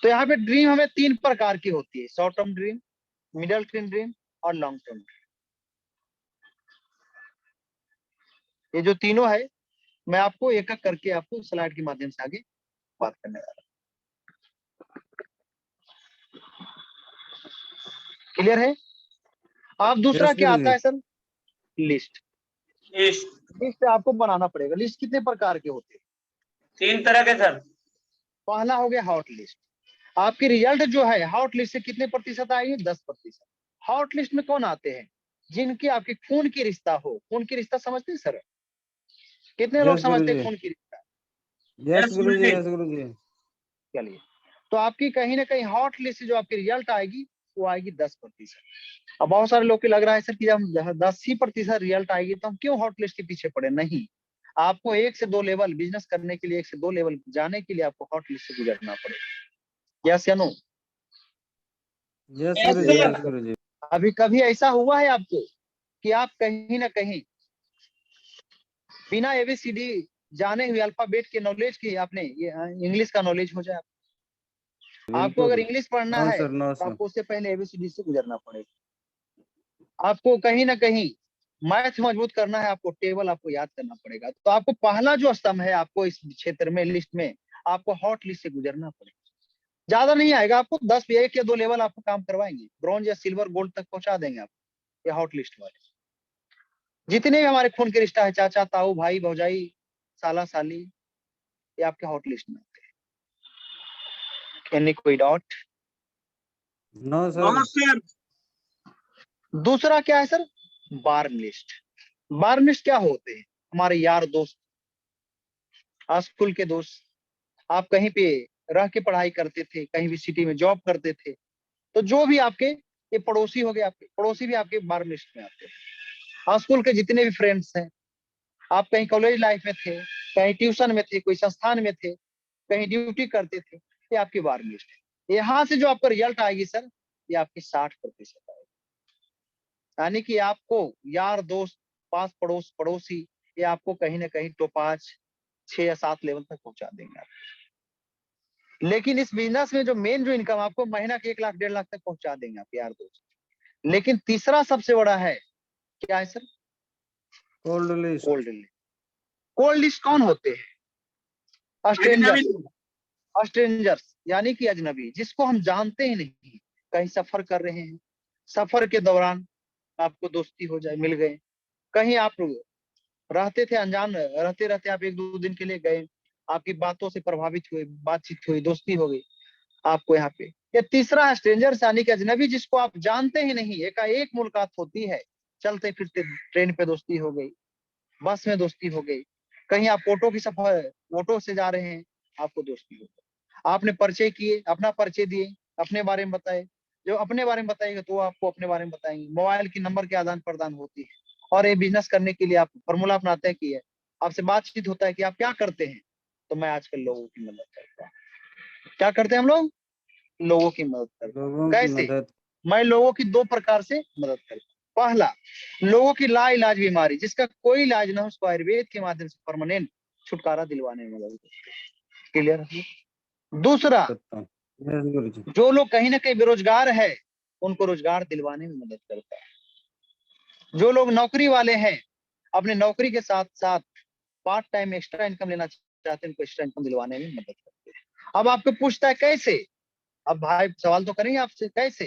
तो यहाँ पे ड्रीम हमें 3 प्रकार की होती है: short term dream, middle term dream और लॉन्ग टर्म ड्रीम। ये जो तीनों है, मैं आपको एक एक करके आपको स्लाइड के माध्यम से आगे बात करने वाला हूं। क्लियर है? अब दूसरा यस क्या आता गुरुजी। है सर? लिस्ट। लिस्ट। लिस्ट आपको बनाना पड़ेगा। लिस्ट कितने प्रकार के होते हैं? 3 तरह के सर। पहला हो गया हॉट लिस्ट। आपकी रिजल्ट जो है हॉट लिस्ट से कितने प्रतिशत आएगी? 10%। हॉट लिस्ट में कौन आते हैं? जिनकी आपकी खून की रिश्ता हो। खून की रिश्ता समझते हैं सर? कितने लोग यस समझते हैं गुरुजी। खून की रिश्ता? यस यस गुरुजी, गुरुजी। यस गुरुजी। चलिए, तो आपकी कहीं ना कहीं हॉट लिस्ट से जो आपकी रिजल्ट आएगी वो आएगी 10%। अब बहुत सारे लोग को लग रहा है सर कि जब 10% रिजल्ट आएगी तो हम क्यों हॉट लिस्ट के पीछे पड़े? नहीं, आपको 1 से 2 लेवल बिजनेस करने के लिए, 1 से 2 लेवल जाने के लिए आपको हॉट लिस्ट से गुजरना पड़ेगा। यस या नो? यस यस गुरुजी, सर। यस गुरुजी। अभी कभी ऐसा हुआ है आपको कि आप कहीं ना कहीं बिना एबीसीडी जाने हुए अल्फाबेट के नॉलेज की आपने ये इंग्लिश का नॉलेज हो जाए? आपको अगर बिल्कुल। इंग्लिश पढ़ना नो है सर, नो तो सर। आपको उससे पहले एबीसीडी से गुजरना पड़ेगा। आपको कहीं ना कहीं मैथ मजबूत करना है, आपको टेबल आपको याद करना पड़ेगा। तो आपको पहला जो स्तंभ है आपको इस क्षेत्र में लिस्ट में आपको हॉट लिस्ट से गुजरना पड़ेगा। ज्यादा नहीं आएगा आपको, 10 1 या 2 लेवल आपको काम करवाएंगे, ब्रॉन्ज या सिल्वर गोल्ड तक पहुंचा देंगे आपको ये हॉट लिस्ट वाले। जितने भी हमारे खून के रिश्ता है, चाचा ताऊ भाई भौजाई साला साली, ये आपके हॉट लिस्ट में आते हैं। एनी कोई doubt? No sir. No sir. दूसरा क्या है सर? बार्न लिस्ट। बार्न लिस्ट क्या होते हैं? हमारे यार दोस्त, स्कूल के दोस्त, आप कहीं पे रह के पढ़ाई करते थे, कहीं भी सिटी में जॉब करते थे, तो जो भी आपके ये पड़ोसी हो गए, आपके पड़ोसी भी आपके बार्न लिस्ट में आते हैं। स्कूल के जितने भी फ्रेंड्स हैं, आप कहीं कॉलेज लाइफ में थे, कहीं ट्यूशन में थे, कोई संस्थान में थे, कहीं ड्यूटी करते थे, ये आपकी बार्न लिस्ट है। यहाँ से जो आपका रिजल्ट आएगी सर, ये आपकी 60% आएगी। यानी कि आपको यार दोस्त, पास पड़ोस पड़ोसी, ये आपको कहीं ना कहीं तो 5 6 या 7 लेवल तक पहुंचा देंगे आप। लेकिन इस बिजनेस में जो मेन जो इनकम आपको महीना के 1 लाख 1.5 लाख तक पहुंचा देंगे आप यार दोस्त। लेकिन तीसरा सबसे बड़ा है, क्या है sir? Cold list. Cold list. Cold list कौन होते हैं? अजनबी स्ट्रेंजर्स। स्ट्रेंजर्स यानी कि अजनबी, जिसको हम जानते ही नहीं, कहीं सफर कर रहे हैं, सफर के दौरान आपको दोस्ती हो जाए, मिल गए, कहीं आप रहते थे अनजान, रहते रहते आप 1 2 दिन के लिए गए, आपकी बातों से प्रभावित हुए, बातचीत हुई, दोस्ती हो गई आपको यहाँ पे। ये तीसरा है स्ट्रेंजर्स यानी कि अजनबी, जिसको आप जानते ही नहीं, एकाएक मुलाकात होती है, चलते फिरते ट्रेन पे दोस्ती हो गई, बस में दोस्ती हो गई, कहीं आप ऑटो की सफर ऑटो से जा रहे हैं, आपको दोस्ती हो गई, आपने परिचय किए, अपना परिचय दिए, अपने बारे में बताए, जो अपने बारे में बताएंगे तो वो आपको अपने बारे में बताएंगे, मोबाइल की नंबर के आदान प्रदान होती है। और ये बिजनेस करने के लिए आप फॉर्मूला अपनाते हैं कि है, आपसे बातचीत होता है कि आप क्या करते हैं, तो मैं आजकल लोगों की मदद करता हूँ। क्या करते हैं हम लोग? लोगों की मदद करता हूँ। लोगों की कैसे? मदद। मैं लोगों की 2 प्रकार से मदद करता हूँ। पहला, लोगों की लाइलाज बीमारी जिसका कोई इलाज ना हो, उसको आयुर्वेद के माध्यम से परमानेंट छुटकारा दिलवाने में मदद करते हैं। क्लियर है? दूसरा, करता हूँ। यस गुरुजी। जो लोग कहीं ना कहीं बेरोजगार है, उनको रोजगार दिलवाने में मदद करता है। जो लोग नौकरी वाले हैं, अपने नौकरी के साथ साथ पार्ट टाइम एक्स्ट्रा इनकम लेना चाहते हैं, उनको एक्स्ट्रा इनकम दिलवाने में मदद करते हैं। अब आपको पूछता है कैसे? अब भाई सवाल तो करेंगे आपसे, कैसे?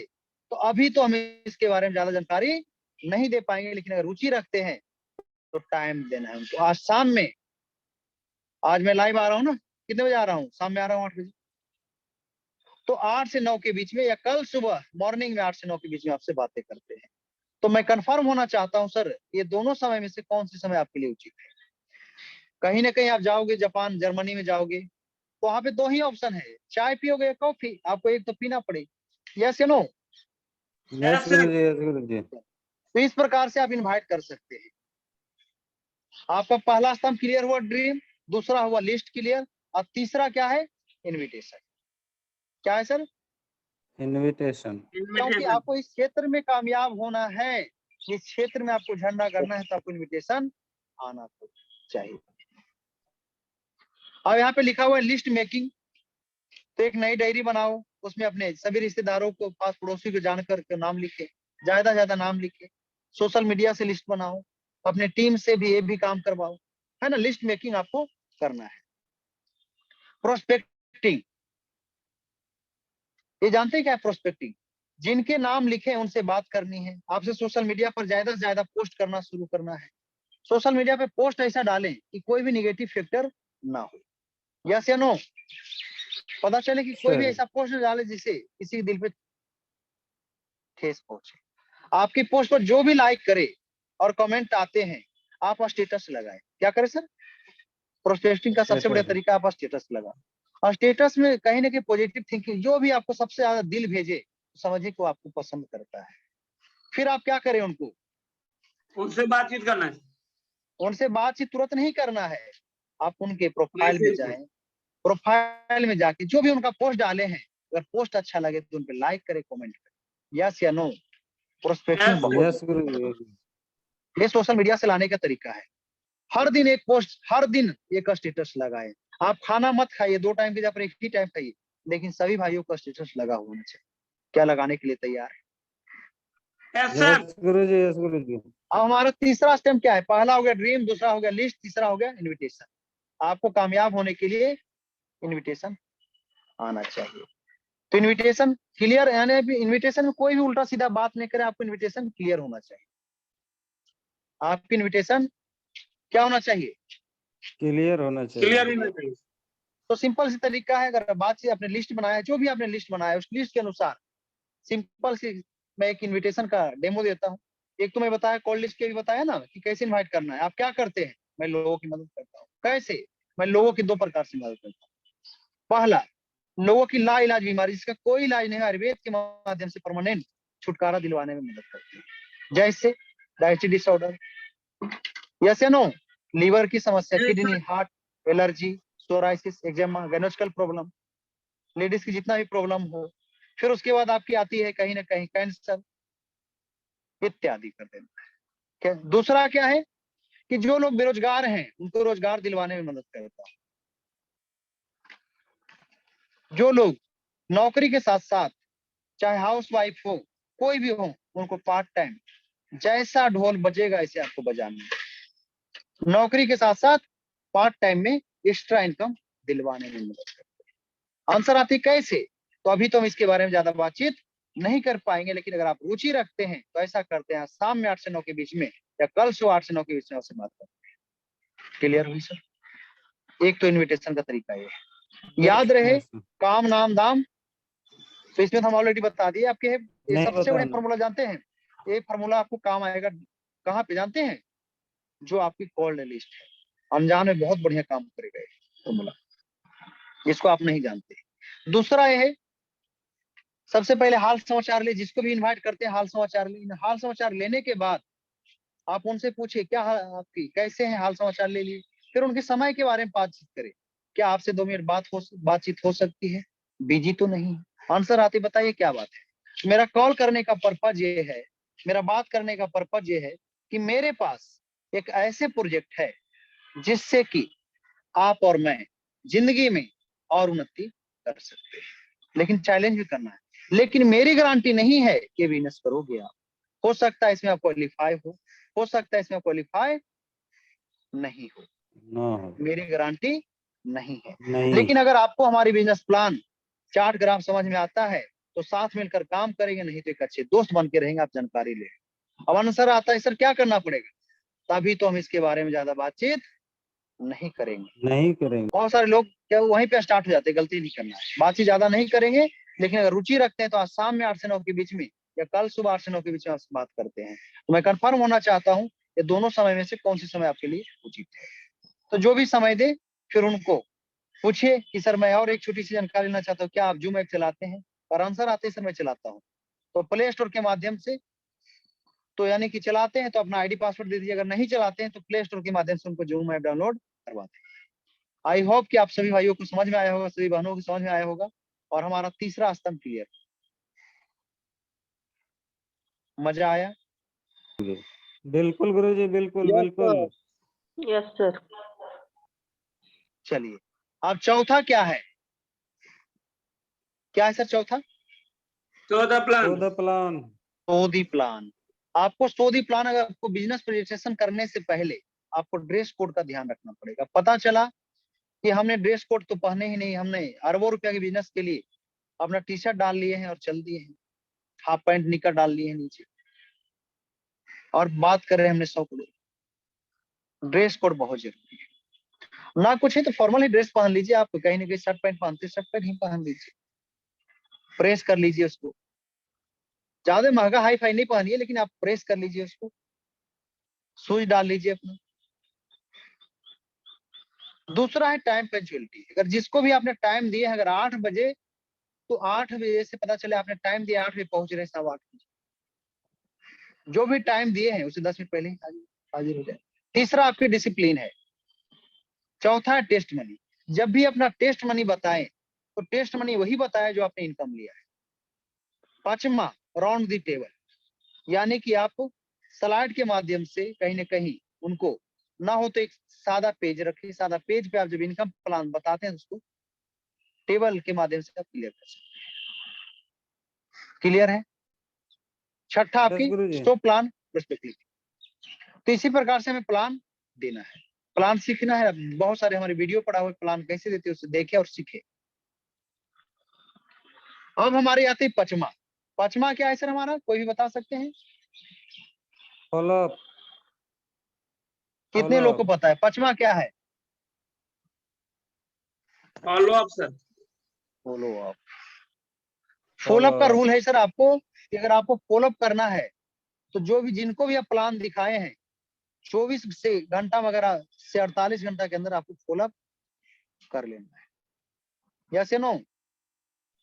तो अभी तो हमें इसके बारे में ज्यादा जानकारी नहीं दे पाएंगे, लेकिन अगर रुचि रखते हैं तो टाइम देना है उनको। आज शाम में, आज मैं लाइव आ रहा हूँ ना, कितने बजे आ रहा हूँ? शाम में आ रहा हूँ 8 बजे। तो 8 से 9 के बीच में, या कल सुबह मॉर्निंग में 8 से 9 के बीच में आपसे बातें करते हैं। तो मैं कंफर्म होना चाहता हूँ सर, ये दोनों समय में से कौन सी समय आपके लिए उचित है? कहीं ना कहीं आप जाओगे जापान जर्मनी में जाओगे, तो वहां पे 2 ही ऑप्शन है, चाय पियोगे या कॉफी, आपको एक तो पीना पड़ेगा। यस या नो? यस गुरुजी, यस गुरुजी। तो इस प्रकार से आप इनवाइट कर सकते हैं। आपका पहला स्तंभ क्लियर हुआ, ड्रीम, दूसरा हुआ लिस्ट क्लियर, और तीसरा क्या है? इनविटेशन। क्या है सर? इनविटेशन। क्योंकि आपको इस क्षेत्र में कामयाब होना है, इस क्षेत्र में आपको झंडा करना है, तो आपको इनविटेशन आना चाहिए। और यहाँ पे लिखा हुआ है लिस्ट मेकिंग, तो एक नई डायरी बनाओ, उसमें अपने सभी रिश्तेदारों को, पास पड़ोसी को जानकर के नाम लिखे, ज्यादा ज्यादा नाम लिखे। सोशल मीडिया से लिस्ट बनाओ, अपने टीम से भी ये भी काम करवाओ, है ना? लिस्ट मेकिंग आपको करना है। प्रोस्पेक्टिंग, ये जानते हैं क्या है प्रोस्पेक्टिंग? जिनके नाम लिखे उनसे बात करनी है, आपसे सोशल मीडिया पर ज्यादा से ज्यादा पोस्ट करना शुरू करना है। सोशल मीडिया पे पोस्ट ऐसा डालें कि कोई भी निगेटिव फैक्टर ना हो। यस या नो? पता चले कि कोई भी सर। ऐसा पोस्ट न डाले जिससे किसी के दिल पे ठेस पहुंचे। आपकी पोस्ट पर जो भी लाइक करे और कमेंट आते हैं, आप स्टेटस लगाएं। क्या करें सर? प्रोस्पेक्टिंग का सबसे बड़ा स्टेटस। तरीका, आप स्टेटस लगाओ। और स्टेटस में कहीं ना कहीं पॉजिटिव थिंकिंग, जो भी आपको सबसे ज्यादा दिल भेजे, समझिए को आपको पसंद करता है। फिर आप क्या करें? उनको, उनसे बातचीत करना है। उनसे बातचीत तुरंत नहीं करना है, आप उनके प्रोफाइल में मैसेज से। जाएं, प्रोफाइल में जाके जो भी उनका पोस्ट डाले हैं, अगर पोस्ट अच्छा लगे तो उन पे लाइक करें, कमेंट करें। यस या नो? Prospecting Yes. बहुत यस गुरुजी। ये सोशल मीडिया से लाने का तरीका है। हर दिन एक पोस्ट, हर दिन एक स्टेटस लगाए। आप खाना मत खाइए, 2 टाइम की जगह पर 1 ही टाइम खाइए, लेकिन सभी भाइयों का स्टेटस लगा होना चाहिए। क्या लगाने के लिए तैयार है? Yes, sir. Yes guruji, yes गुरुजी। अब हमारा तीसरा स्टेप क्या है? पहला हो गया ड्रीम, दूसरा हो गया लिस्ट, तीसरा हो गया इनविटेशन। आपको कामयाब होने के लिए इनविटेशन आना चाहिए। तो इनविटेशन क्लियर, यानी इनविटेशन में कोई भी उल्टा सीधा बात नहीं करे, आपको इनविटेशन क्लियर होना चाहिए। आपकी इनविटेशन क्या होना चाहिए? क्लियर होना चाहिए। Clear in the तो सिंपल सी तरीका है, अगर बात से आपने लिस्ट बनाया, जो भी आपने लिस्ट बनाया उस लिस्ट के अनुसार सिंपल सी मैं एक इनविटेशन का डेमो देता हूँ। एक तो मैं बताया कॉल लिस्ट के भी बताया ना कि कैसे इनवाइट करना है। आप क्या करते हैं? मैं लोगों की मदद करता हूँ। कैसे? मैं लोगों की 2 प्रकार से मदद करता हूँ। पहला, लोगों की लाइलाज बीमारी जिसका कोई इलाज नहीं है, आयुर्वेद के माध्यम से परमानेंट छुटकारा दिलवाने में मदद करते हैं। जैसे डायबिटीज डिसऑर्डर, यस या नो, लीवर की समस्या, Yes, kidney, heart, allergy, psoriasis, eczema, gynaecological problem, ladies की जितना भी प्रॉब्लम हो। फिर उसके बाद आपकी आती है कहीं ना कहीं कैंसर इत्यादि कर देना। दूसरा क्या है कि जो लोग बेरोजगार हैं उनको रोजगार दिलवाने में मदद करता हूं। जो लोग नौकरी के साथ साथ चाहे हाउस वाइफ हो, कोई भी हो, उनको पार्ट टाइम जैसा ढोल बजेगा ऐसे आपको बजाना है। नौकरी के साथ साथ पार्ट टाइम में एक्स्ट्रा इनकम दिलवाने में मदद करते हैं। आंसर आती कैसे? तो अभी तो हम इसके बारे में ज्यादा बातचीत नहीं कर पाएंगे, लेकिन अगर आप रुचि रखते हैं तो ऐसा करते हैं, शाम में 8 से 9 के बीच में या कल सुबह 8 से 9 के बीच में आपसे बात करते हैं। क्लियर हुई सर? एक तो इनविटेशन का तरीका ये है। याद रहे, काम नाम दाम, तो इसमें तो हम ऑलरेडी बता दिए आपके। ये नहीं सबसे बढ़िया बताना। फॉर्मूला जानते हैं? ये फॉर्मूला आपको काम आएगा कहाँ पे जानते हैं? जो आपकी कॉल्ड लिस्ट है, अनजान में बहुत बढ़िया काम करेगा ये फॉर्मूला, जिसको आप नहीं जानते। दूसरा ये है, सबसे पहले हाल समाचार ले, जिसको भी इनवाइट करते हैं हाल समाचार ले। हाल समाचार लेने के बाद आप उनसे पूछिए क्या हाल आपकी, कैसे हैं, हाल समाचार ले लिए। फिर उनके समय के बारे में बातचीत करें। क्या आपसे 2 मिनट बातचीत हो सकती है? बिजी तो नहीं? आंसर आते बताइए क्या बात है। मेरा कॉल करने का पर्पज ये है, मेरा बात करने का पर्पज ये है कि मेरे पास एक ऐसे प्रोजेक्ट है जिससे कि आप और मैं जिंदगी में और उन्नति कर सकते हैं, लेकिन चैलेंज भी करना है। लेकिन मेरी गारंटी नहीं है कि बिजनेस करोगे आप। हो सकता है इसमें आप क्वालिफाई हो सकता है इसमें क्वालिफाई नहीं हो, नो, मेरी गारंटी नहीं है। नहीं। लेकिन अगर आपको हमारी बिजनेस प्लान चार्ट ग्राफ समझ में आता है तो साथ मिलकर काम करेंगे, नहीं तो एक अच्छे दोस्त बन के रहेंगे, आप जानकारी ले। अब आंसर आता है सर क्या करना पड़ेगा? तभी तो हम इसके बारे में ज्यादा बातचीत नहीं करेंगे। नहीं करेंगे। बहुत सारे लोग क्या वहीं पे स्टार्ट हो जाते हैं, गलती नहीं करना है, बातचीत ज्यादा नहीं करेंगे। लेकिन अगर रुचि रखते हैं तो आज शाम में 8 से 9 के बीच में या कल सुबह 8 से 9 के बीच में आपसे बात करते हैं। तो मैं कंफर्म होना चाहता हूँ ये दोनों समय में से कौन सी समय आपके लिए उचित है। तो जो भी समय दे, फिर उनको पूछिए कि सर मैं और एक छोटी सी जानकारी लेना चाहता हूँ, क्या आप जूम ऐप चलाते हैं? और आंसर आते सर मैं चलाता हूँ। तो प्ले स्टोर के माध्यम से, तो यानी कि चलाते हैं तो अपना आईडी पासवर्ड दे दीजिए, अगर नहीं चलाते हैं तो प्ले स्टोर के माध्यम से उनको जूम ऐप डाउनलोड करवाते हैं। आई होप कि आप सभी भाइयों को समझ में आया होगा, सभी बहनों को समझ में आया होगा। और हमारा तीसरा स्तंभ क्लियर, मजा आया? बिल्कुल गुरुजी, बिल्कुल बिल्कुल। Yes sir. चलिए, अब चौथा क्या है? क्या है सर चौथा? चौथा प्लान। चौदह प्लान। सोदी प्लान। आपको सोदी प्लान, अगर आपको बिजनेस प्रेजेंटेशन करने से पहले आपको ड्रेस कोड का ध्यान रखना पड़ेगा। पता चला कि हमने ड्रेस कोड तो पहने ही नहीं, हमने अरबों रुपया के बिजनेस के लिए अपना टी शर्ट डाल लिए हैं और चल दिए हैं, हाफ पैंट निकर डाल लिए हैं नीचे, और बात कर रहे हैं हमने 100 करोड़। ड्रेस कोड बहुत जरूरी है। ना कुछ है तो फॉर्मल ही ड्रेस पहन लीजिए। आप कहीं ना कहीं शर्ट पैंट पहनते, शर्ट पैंट ही पहन लीजिए, प्रेस कर लीजिए उसको। ज्यादा महंगा हाई फाई नहीं पहनिए, लेकिन आप प्रेस कर लीजिए उसको, शूज डाल लीजिए अपना। दूसरा है टाइम पंक्चुअलिटी। अगर जिसको भी आपने टाइम दिए, अगर 8 बजे, तो 8 बजे से पता चले आपने टाइम दिया, 8 बजे पहुंच रहे हैं, 8:15 बजे। जो भी टाइम दिए हैं उसे 10 मिनट पहले ही हाजिर हो जाए। तीसरा आपकी डिसिप्लिन है। चौथा है टेस्ट मनी। जब भी अपना टेस्ट मनी बताएं तो टेस्ट मनी वही बताए जो आपने इनकम लिया है। पांचवा, राउंड दी टेबल। यानी कि आप स्लाइड के माध्यम से कहीं ना कहीं उनको ना हो तो एक सादा पेज रखिए, सादा पेज पे आप जब इनकम प्लान बताते हैं उसको टेबल के माध्यम से आप क्लियर कर सकते हैं। क्लियर है? छठा यस आपकी गुरुजी। Stop plan perspective. तो इसी प्रकार से हमें प्लान देना है, प्लान सीखना है। बहुत सारे हमारे वीडियो पड़ा हुआ प्लान कैसे देते हैं उसे देखे और सीखे। अब हमारे आते हैं पचमा। पचमा क्या है सर हमारा, कोई भी बता सकते हैं? Follow up. कितने लोग को पता है पचमा क्या है? Follow up sir. Follow up. Follow up का रूल है सर आपको कि अगर आपको फॉलो अप करना है तो जो भी जिनको भी आप प्लान दिखाए हैं 24 से घंटा वगैरह से 48 घंटा के अंदर आपको फॉलो अप कर लेना है। यस या नो?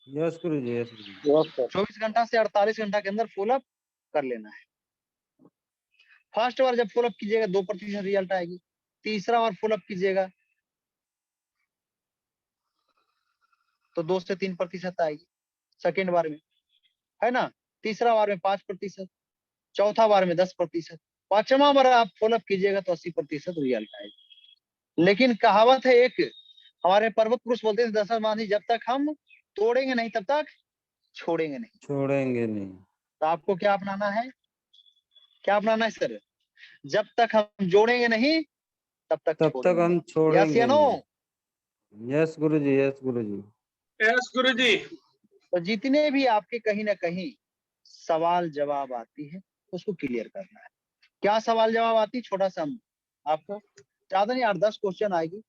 यस गुरुजी, यस गुरुजी। 24 घंटा से 48 घंटा के अंदर फॉलो अप कर लेना है। फर्स्ट बार जब फॉलो अप कीजिएगा 2% रिजल्ट आएगी। तीसरा बार फॉलो अप कीजिएगा तो 2 से 3% आएगी सेकेंड बार में, है ना? तीसरा बार में 5%, चौथा बार में 10%, पांचवा बार आप फॉलो अप कीजिएगा तो 80% रिजल्ट आएगा। लेकिन कहावत है एक, हमारे पर्वत पुरुष बोलते थे दशरथ मांझी, जब तक हम तोड़ेंगे नहीं तब तक छोड़ेंगे नहीं। छोड़ेंगे नहीं। तो आपको क्या अपनाना है, क्या अपनाना है सर? जब तक हम जोड़ेंगे नहीं तब तक हम नहीं। यस छोड़ेंगे या नो? नहीं। Yes guruji, yes guruji. Yes गुरुजी। तो जितने भी आपके कहीं ना कहीं सवाल जवाब आती है उसको क्लियर करना है। क्या सवाल जवाब आती है? छोटा सा हम आपको, ज्यादा नहीं 8-10 क्वेश्चन आएगी।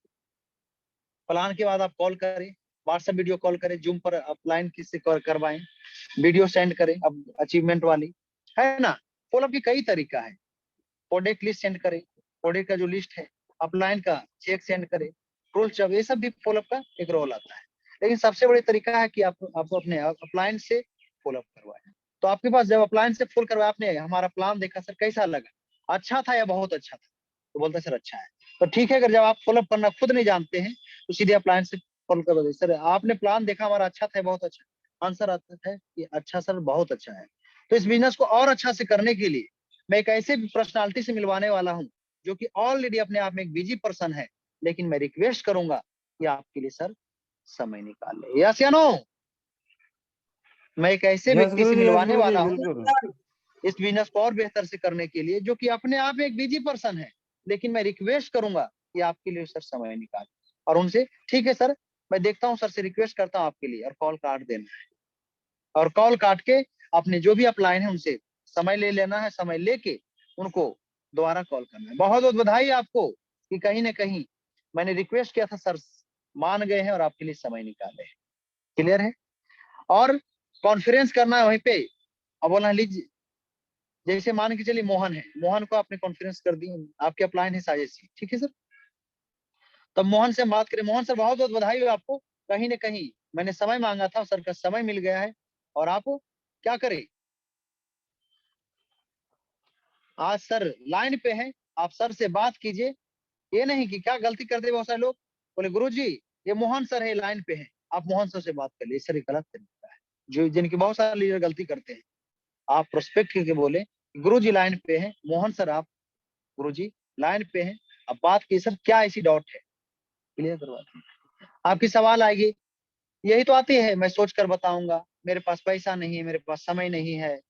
प्लान के बाद आप कॉल करें, व्हाट्सएप वीडियो कॉल करें, जूम पर अपलाइन किससे करवाएं, वीडियो सेंड करें अब अचीवमेंट वाली, है ना? फॉलोअप की कई तरीका है। प्रोडक्ट लिस्ट सेंड करें, प्रोडक्ट का जो लिस्ट है, अपलाइन का चेक सेंड करें, रोल जब ये सब भी फॉलोअप का एक रोल आता है। लेकिन सबसे बड़ी तरीका है कि आपको अपने अपलाइन से फॉलोअप करवाएं। तो आपके पास जब अपलाइन से फॉलो करवाया, आपने हमारा प्लान देखा सर कैसा लगा, अच्छा था या बहुत अच्छा था? तो बोलते सर अच्छा है। तो ठीक है, अगर जब आप फॉलोअप करना खुद नहीं जानते हैं तो सीधे अपलाइन से फॉलो कर दो। सर आपने प्लान देखा हमारा अच्छा था बहुत अच्छा, आंसर आता है कि अच्छा सर बहुत अच्छा है। तो इस बिजनेस को और अच्छा से करने के लिए मैं एक ऐसे पर्सनालिटी से मिलवाने वाला हूं जो कि ऑलरेडी अपने आप में एक बिजी पर्सन है, लेकिन मैं रिक्वेस्ट करूंगा कि आपके लिए सर समय निकाल ले। यस या नो? मैं एक ऐसे यस व्यक्ति से गुरुजी, यस मिलवाने गुरुजी, वाला हूं बिल्कुल। इस बिजनेस को और बेहतर से करने के लिए, जो कि अपने आप में एक बिजी पर्सन है, लेकिन मैं रिक्वेस्ट करूंगा कि आपके लिए सर समय निकाल। और उनसे ठीक है सर, मैं देखता हूँ सर से रिक्वेस्ट करता हूँ आपके लिए, और कॉल काट देना है। और कॉल काट के अपने जो भी अपलाइन है उनसे समय ले लेना है, समय लेके उनको दोबारा कॉल करना है। बहुत बहुत बधाई आपको कि कहीं ना कहीं मैंने रिक्वेस्ट किया था सर मान गए हैं और आपके लिए समय निकाले हैं। क्लियर है? और कॉन्फ्रेंस करना है वहीं पे। अब बोला लीजिए, जैसे मान के चलिए मोहन है, मोहन को आपने कॉन्फ्रेंस कर दी, आपके अपलाइन है साजिश जी, ठीक है सर? तब मोहन से हम बात करें, मोहन सर बहुत बहुत बधाई हो आपको, कहीं ना कहीं मैंने समय मांगा था, सर का समय मिल गया है। और आप क्या करें, आज सर लाइन पे हैं, आप सर से बात कीजिए। ये नहीं कि क्या गलती करते बहुत सारे लोग, बोले गुरुजी ये मोहन सर है लाइन पे हैं, आप मोहन सर से बात कर लीजिए। सर ये गलत तरीका है, जो जिनकी बहुत सारे लीडर गलती करते हैं। आप प्रोस्पेक्ट करके बोले गुरुजी लाइन पे हैं, मोहन सर आप गुरुजी लाइन पे हैं, अब बात की सर क्या ऐसी डाउट है, क्लियर करवाते हैं। आपकी सवाल आएगी, यही तो आती है, मैं सोच कर बताऊंगा, मेरे पास पैसा नहीं है, मेरे पास समय नहीं है,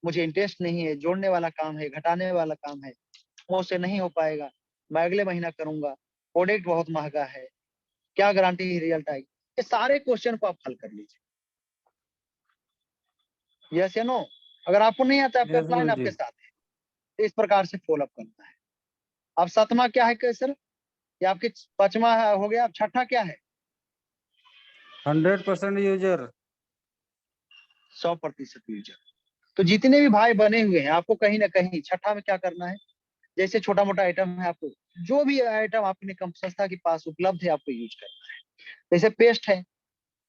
मुझे इंटरेस्ट नहीं है, जोड़ने वाला काम है, घटाने वाला काम है, मुझसे नहीं हो पाएगा, मैं अगले महीना करूंगा, प्रोडक्ट बहुत महंगा है, क्या गारंटी रिजल्ट आएगी? ये सारे क्वेश्चन को आप हल कर लीजिए। यस या नो? अगर आपको नहीं आता, आपका यस प्लान गुरुजी। आपके साथ है, तो इस प्रकार से फॉलो अप करना है। अब सातवां क्या है सर? ये आपके पांचवा हो गया, अब छठा क्या है? 100% यूजर। 100% यूजर। तो जितने भी भाई बने हुए हैं, आपको कहीं ना कहीं छठा में क्या करना है, जैसे छोटा मोटा आइटम है, आपको जो भी आइटम अपने संस्था के पास उपलब्ध है आपको यूज करना है। जैसे पेस्ट है,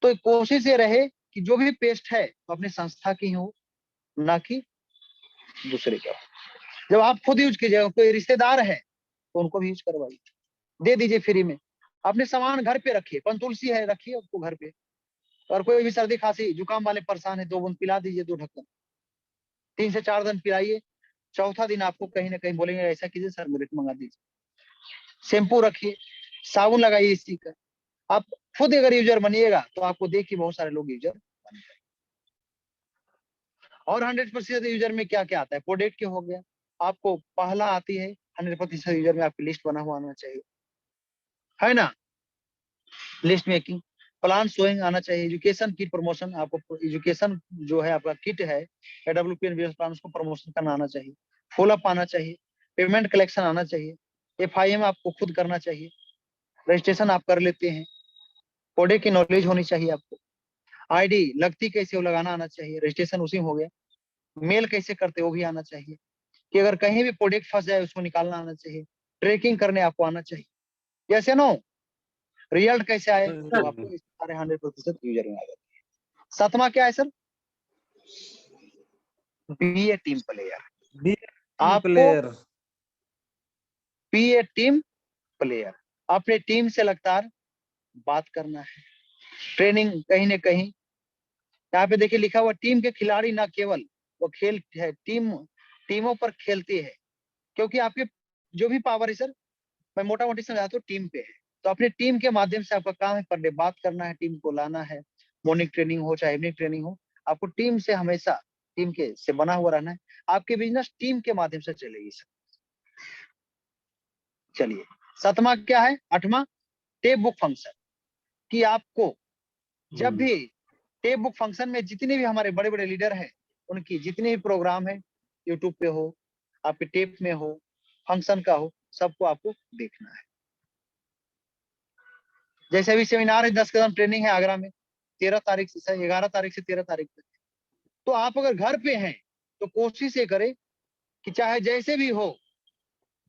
तो कोशिश ये रहे कि जो भी पेस्ट है तो अपनी संस्था की हो, ना कि दूसरे का। जब आप खुद यूज कीजिएगा, कोई रिश्तेदार है तो उनको भी यूज करवाइए, दे दीजिए फ्री में। अपने सामान घर पे रखिए, पंतुलसी है रखिए उसको घर पे, और कोई भी सर्दी खांसी जुकाम वाले परेशान है 2 बूंद पिला दीजिए, 2 ढक्कन। 3 से 4 दिन पिलाइए, चौथा दिन आपको कहीं ना कहीं बोलेंगे ऐसा कीजिए सर मिलेट मंगा दीजिए। शैम्पू रखिए, साबुन लगाइए इसी का। आप खुद अगर यूजर बनिएगा तो आपको देख के बहुत सारे लोग यूजर बन जाएंगे। और 100% यूजर में क्या क्या आता है, प्रोडक्ट के हो गया, आपको पहला आती है 100% यूजर में आपकी लिस्ट बना हुआ आना चाहिए, है ना, लिस्ट मेकिंग, प्लान शोइंग आना चाहिए, एजुकेशन किट प्रमोशन, आपको एजुकेशन जो है आपका किट है AWPN प्लान उसको प्रमोशन करना आना चाहिए, फॉलो अप आना चाहिए, पेमेंट कलेक्शन आना चाहिए, FIM आपको खुद करना चाहिए, रजिस्ट्रेशन आप कर लेते हैं, प्रोडक्ट की नॉलेज होनी चाहिए आपको, ID लगती कैसे वो लगाना आना चाहिए, रजिस्ट्रेशन उसी में हो गया, मेल कैसे करते वो भी आना चाहिए, कि अगर कहीं भी प्रोडक्ट फंस जाए उसको निकालना आना चाहिए, ट्रैकिंग करने आपको आना चाहिए, यस या नो, रिजल्ट कैसे आए तो आपको इस सारे 100% यूजर में आ जाते हैं। 7वां क्या है सर, बी ए टीम प्लेयर, आपको प्लेयर बी ए टीम प्लेयर, अपने टीम से लगातार बात करना है, ट्रेनिंग कहीं ना कहीं, यहाँ पे देखिए लिखा हुआ टीम के खिलाड़ी ना केवल वो खेल है, टीमों पर खेलते हैं, क्योंकि आपके जो भी पावर है सर, मैं मोटा मोटी समझाता हूँ टीम पे है, तो अपने टीम के माध्यम से आपका काम है पर डे बात करना है, टीम को लाना है, मॉर्निंग ट्रेनिंग हो चाहे इवनिंग ट्रेनिंग हो, आपको टीम से हमेशा टीम के से बना हुआ रहना है, आपके बिजनेस टीम के माध्यम से चलेगी सर। चलिए 7वां क्या है, 8वां टेप बुक फंक्शन, कि आपको जब भी टेप बुक फंक्शन में जितने भी हमारे बड़े बड़े लीडर हैं उनकी जितने भी प्रोग्राम है, यूट्यूब पे हो, आपके टेप में हो, फंक्शन का हो, सबको आपको देखना है। जैसे अभी सेमिनार है 10 कदम ट्रेनिंग है आगरा में 13 तारीख से 11 तारीख से 13 तारीख तक, तो आप अगर घर पे हैं तो कोशिश ये करें कि चाहे जैसे भी हो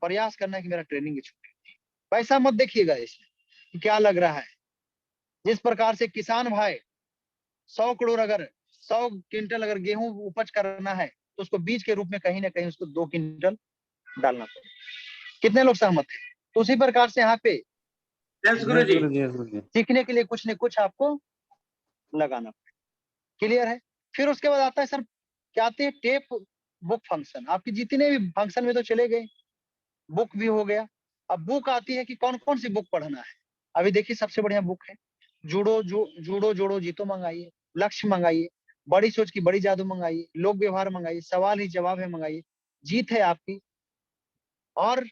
प्रयास करना है कि मेरा ट्रेनिंग की छुट्टी, पैसा मत देखिएगा इसमें कि क्या लग रहा है। जिस प्रकार से किसान भाई 100 करोड़ अगर 100 क्विंटल अगर गेहूं उपज करना है तो उसको बीज के रूप में कहीं ना कहीं उसको 2 क्विंटल डालना पड़ेगा, कितने लोग सहमत है। तो उसी प्रकार से यहाँ पे यस गुरुजी। सीखने के लिए कुछ न कुछ आपको लगाना पड़ेगा, क्लियर है। फिर उसके बाद आता है सर क्या आते हैं टेप बुक फंक्शन, आपकी जितने भी फंक्शन में तो चले गए, बुक भी हो गया, अब बुक आती है कि कौन कौन सी बुक पढ़ना है। अभी देखिए सबसे बढ़िया बुक है जूडो जोड़ो जीतो मंगाइए, लक्ष्य मंगाइए, बड़ी सोच की बड़ी जादू मंगाइए, लोक व्यवहार मंगाइए, सवाल ही जवाब है मंगाइए, जीत है आपकी, और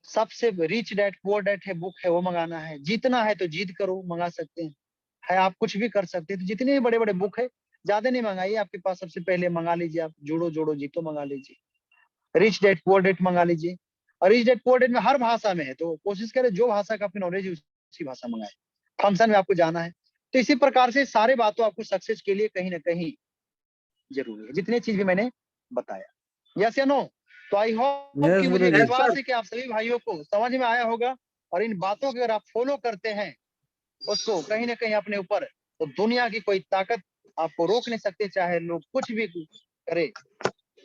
सबसे रिच डैड पुअर डैड है बुक है वो मंगाना है, जीतना है तो जीत करो मंगा सकते हैं, है आप कुछ भी कर सकते हैं। तो जितने भी बड़े बड़े बुक है ज्यादा नहीं मंगाइए, आपके पास सबसे पहले मंगा लीजिए आप जूडो जोड़ो जीतो मंगा लीजिए, रिच डैड पुअर डैड मंगा लीजिए, और रिच डैड पुअर डैड में हर भाषा में है, तो कोशिश करें जो भाषा का आपकी नॉलेज है उसी भाषा मंगाए, फंक्शन में आपको जाना है। तो इसी प्रकार से सारे बातों आपको सक्सेस के लिए कहीं ना कहीं जरूरी है, जितने चीज भी मैंने बताया, यस या नो। तो आई होप कि मुझे गुरुजी। विश्वास है कि आप सभी भाइयों को समझ में आया होगा, और इन बातों को अगर आप फॉलो करते हैं उसको कहीं ना कहीं अपने ऊपर, तो दुनिया की कोई ताकत आपको रोक नहीं सकती, चाहे लोग कुछ भी करे,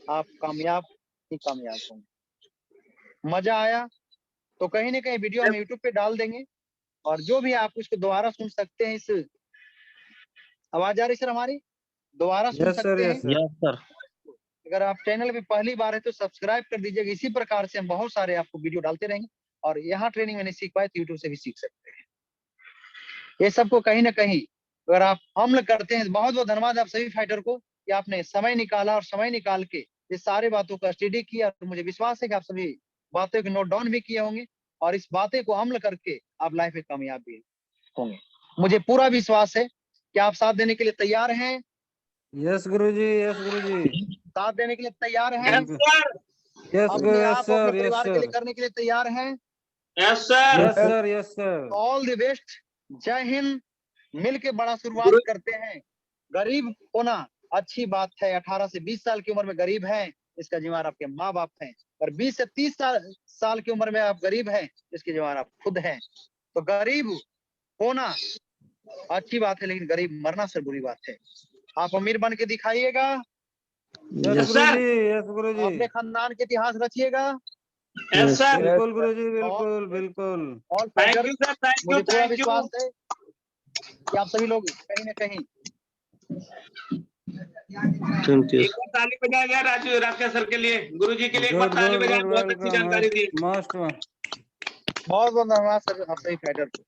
आप कामयाब ही कामयाब होंगे। मजा आया तो कहीं ना कहीं वीडियो हम यूट्यूब पे डाल देंगे, और जो भी आप उसको दोबारा सुन सकते हैं, इस आवाज आ रही सर हमारी, दोबारा सुन यस सर, सकते हैं। Yes sir. Yes sir. अगर आप चैनल पे पहली बार है तो सब्सक्राइब कर दीजिएगा, इसी प्रकार से हम बहुत सारे आपको वीडियो डालते रहेंगे, और यहाँ ट्रेनिंग में नहीं सीख पाए तो यूट्यूब से भी सीख सकते हैं। ये सबको कहीं ना कहीं अगर आप अमल करते हैं, बहुत बहुत धन्यवाद आप सभी फाइटर को कि आपने समय निकाला, और समय निकाल के ये सारे बातों का स्टडी किया, और मुझे विश्वास है कि आप सभी बातों को नोट डाउन भी किए होंगे, और इस बातें को अमल करके आप लाइफ में कामयाब भी होंगे। मुझे पूरा विश्वास है कि आप साथ देने के लिए तैयार हैं, यस गुरुजी, यस गुरुजी। साथ देने के लिए तैयार हैं, यस सर। यस अपने यस आप को अपने सर, यस परिवार के लिए सर। करने के लिए तैयार हैं। Yes sir. Yes sir, yes sir. All the best, जय हिंद। मिल के बड़ा शुरुआत गुरु करते हैं। गरीब होना अच्छी बात है, 18 से 20 साल की उम्र में गरीब हैं इसका जिम्मेदार आपके माँ बाप हैं, और 20 से 30 साल की उम्र में आप गरीब हैं इसके जिम्मेदार आप खुद हैं। तो गरीब होना अच्छी बात है, लेकिन गरीब मरना सर बुरी बात है। आप अमीर बन के दिखाइएगा, यस यस सर। गुरुजी, यस गुरुजी। अपने खानदान के इतिहास रचिएगा। Yes sir. बिल्कुल गुरुजी, बिल्कुल बिल्कुल। All thank fighter, you sir, thank you, मुझे पूरा थैंक यू। विश्वास है कि आप सभी लोग कहीं ना कहीं एक बार ताली बजाया जाए राजू राकेश सर के लिए, गुरुजी के लिए एक बार ताली बजाए, बहुत अच्छी जानकारी दी। मोस्ट बहुत बहुत धन्यवाद सर आप सही फाइटर को।